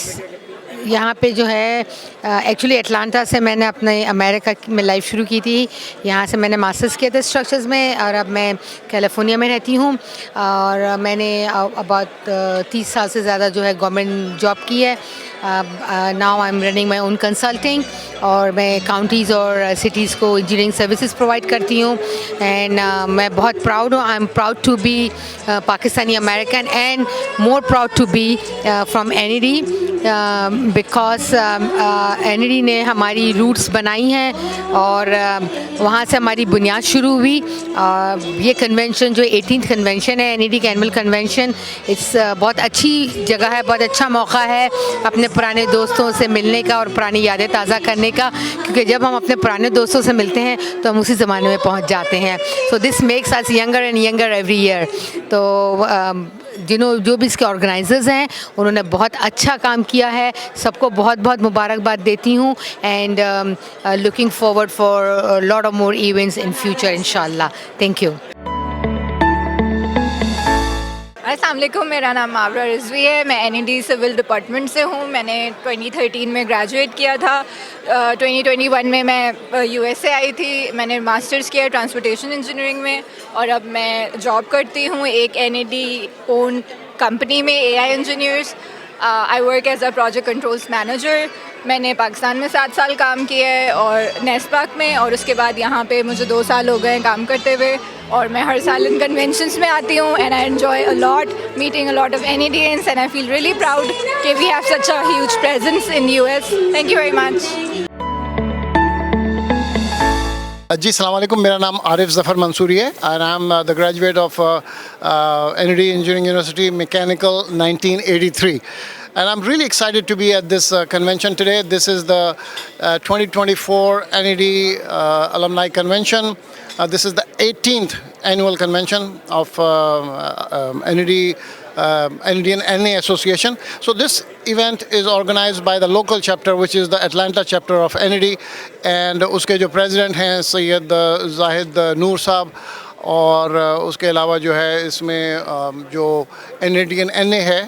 यहाँ पे जो है एक्चुअली अटलांटा से मैंने अपने अमेरिका में लाइफ शुरू की थी। यहाँ से मैंने मास्टर्स किया था स्ट्रक्चर्स में और अब मैं कैलिफोर्निया में रहती हूँ और मैंने अबाउट 30 साल से ज़्यादा जो है गवर्नमेंट जॉब की है। Now I am running my own consulting और मैं काउंटीज़ और सिटीज़ को इंजीनियरिंग सर्विसेज प्रोवाइड करती हूँ। एंड मैं बहुत प्राउड हूँ, I am proud to be Pakistani American and more proud to be from NED because NED ने हमारी रूट्स बनाई हैं और वहाँ से हमारी बुनियाद शुरू हुई। ये कन्वेंशन जो 18th कन्वेंशन है NED का एनुअल कन्वेंशन, इट्स बहुत अच्छी जगह है, बहुत अच्छा मौका है अपने पुराने दोस्तों से मिलने का और पुरानी यादें ताज़ा करने का, क्योंकि जब हम अपने पुराने दोस्तों से मिलते हैं तो हम उसी ज़माने में पहुँच जाते हैं। So this makes us younger and younger every year. तो जो भी इसके ऑर्गेनाइजर्स हैं उन्होंने बहुत अच्छा काम किया है, सबको बहुत बहुत मुबारकबाद देती हूँ and looking forward for lot of more events in future इंशाल्लाह। Thank you. अस्सलाम वालेकुम, मेरा नाम मावरा रिजवी है, मैं NED सिविल डिपार्टमेंट से हूँ। मैंने 2013 में ग्रेजुएट किया था। 2021 में मैं USA आई थी। मैंने मास्टर्स किया ट्रांसपोर्टेशन इंजीनियरिंग में और अब मैं जॉब करती हूँ एक NED ओन कंपनी में, AI engineers. I work as a project controls manager. मैंने पाकिस्तान में 7 साल काम किया है और नेस्पाक में, और उसके बाद यहाँ पे मुझे 2 साल हो गए काम करते हुए और मैं हर साल इन कन्वेंशंस में आती हूँ and I enjoy a lot meeting a lot of NEDians and I feel really proud कि we have such a huge presence in US। Thank you very much. जी अस्सलाम वालेकुम, मेरा नाम आरिफ ज़फ़र मंसूरी है और I am the graduate of NED engineering university mechanical 1983 and I'm really excited to be at this convention today. This is the 2024 NED Alumni Convention. This is the 18th annual convention of NED Indian NA Association. So this event is organized by the local chapter, which is the Atlanta chapter of NED, and उसके जो president हैं सैयद जाहिद नूर साहब और उसके अलावा जो है इसमें जो NAD है,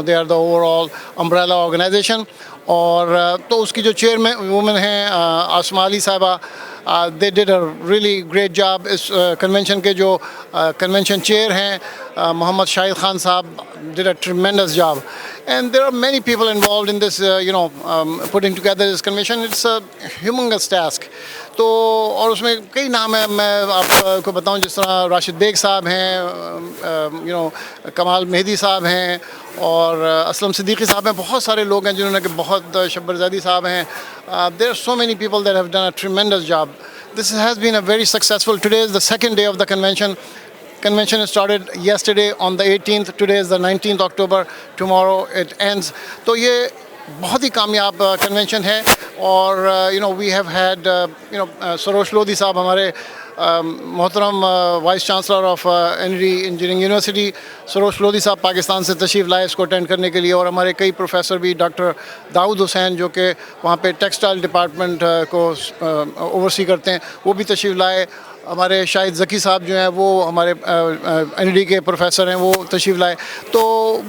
they are the overall umbrella organization. और तो उसकी जो चेयरमैन वुमेन हैं आसमा अली साहिबा, they did a really great job. इस कन्वेंशन के जो कन्वेंशन चेयर हैं मोहम्मद शाहिद खान साहब, did a tremendous job. And there are many people involved in this, putting together this convention. It's a humongous task. तो और उसमें कई नाम हैं, मैं आपको बताऊं, जिस तरह राशिद बेग साहब हैं, कमाल मेहदी साहब हैं और असलम सिद्दीकी साहब हैं। बहुत सारे लोग हैं जिन्होंने, बहुत शब्बर ज़ैदी साहब हैं। There are so many people that have done a tremendous job. This has been a very successful. Today is the second day of the convention. Convention started yesterday on the 18th. Today is the 19th October. Tomorrow it ends. तो ये बहुत ही कामयाब convention है। और we have had Sarosh Lodhi साहब, हमारे मोहतरम vice chancellor of NED engineering university, Sarosh Lodhi साहब पाकिस्तान से तशरीफ़ लाए इसको अटेंड करने के लिए। और हमारे कई प्रोफेसर भी, डॉक्टर दाऊद हुसैन जो कि वहाँ पे टेक्सटाइल डिपार्टमेंट को ओवरसी करते हैं, वो भी तशरीफ़ लाए। हमारे शाहिद ज़की साहब जो हैं वो हमारे NED के प्रोफेसर हैं, वो तशरीफ़ लाए। तो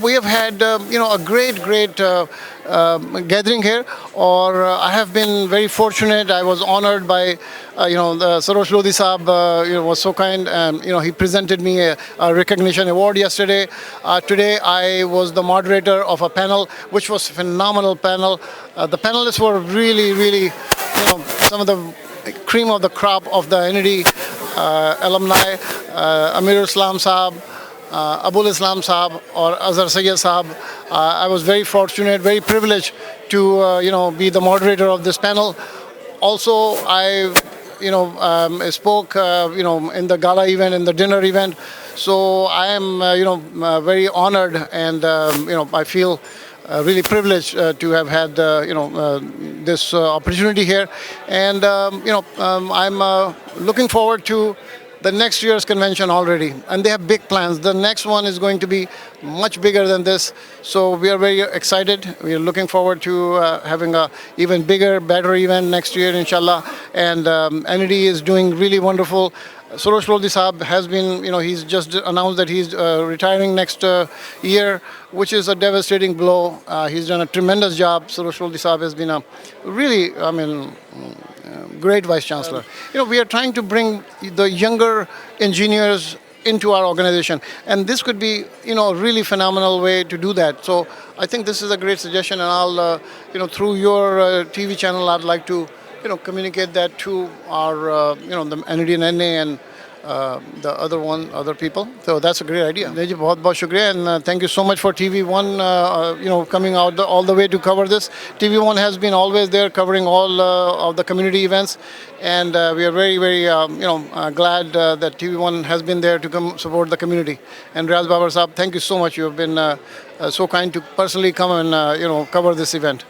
we have had a great gathering here, और I have been very fortunate. I was honored by the Sarosh Lodhi Saab was so kind, and he presented me a recognition award yesterday. Today I was the moderator of a panel which was a phenomenal panel. The panelists were really some of the cream of the crop of the NED alumni. Amir Islam Saab, Abul Islam Saab, or Azhar Sayyed Saab. I was very fortunate, very privileged to be the moderator of this panel. Also, I spoke in the gala event, in the dinner event. So I am very honored, and I feel really privileged to have had this opportunity here. And I'm looking forward to the next year's convention already, and they have big plans. The next one is going to be much bigger than this, so we are very excited. We are looking forward to having a even bigger, better event next year, inshallah. And NED is doing really wonderful. Sarosh Lodhi Saab has been, he's just announced that he's retiring next year, which is a devastating blow. He's done a tremendous job. Sarosh Lodhi Saab has been a really, great Vice Chancellor. We are trying to bring the younger engineers into our organization, and this could be, a really phenomenal way to do that. So I think this is a great suggestion, and I'll, through your TV channel, I'd like to, communicate that to our, the NED and NA and the other people. So that's a great idea. जी बहुत बहुत शुक्रिया, and thank you so much for TV1, coming out all the way to cover this. TV1 has been always there covering all of the community events, and we are very glad that TV1 has been there to come support the community. And Riaz Babar Saab, thank you so much. You have been so kind to personally come and cover this event.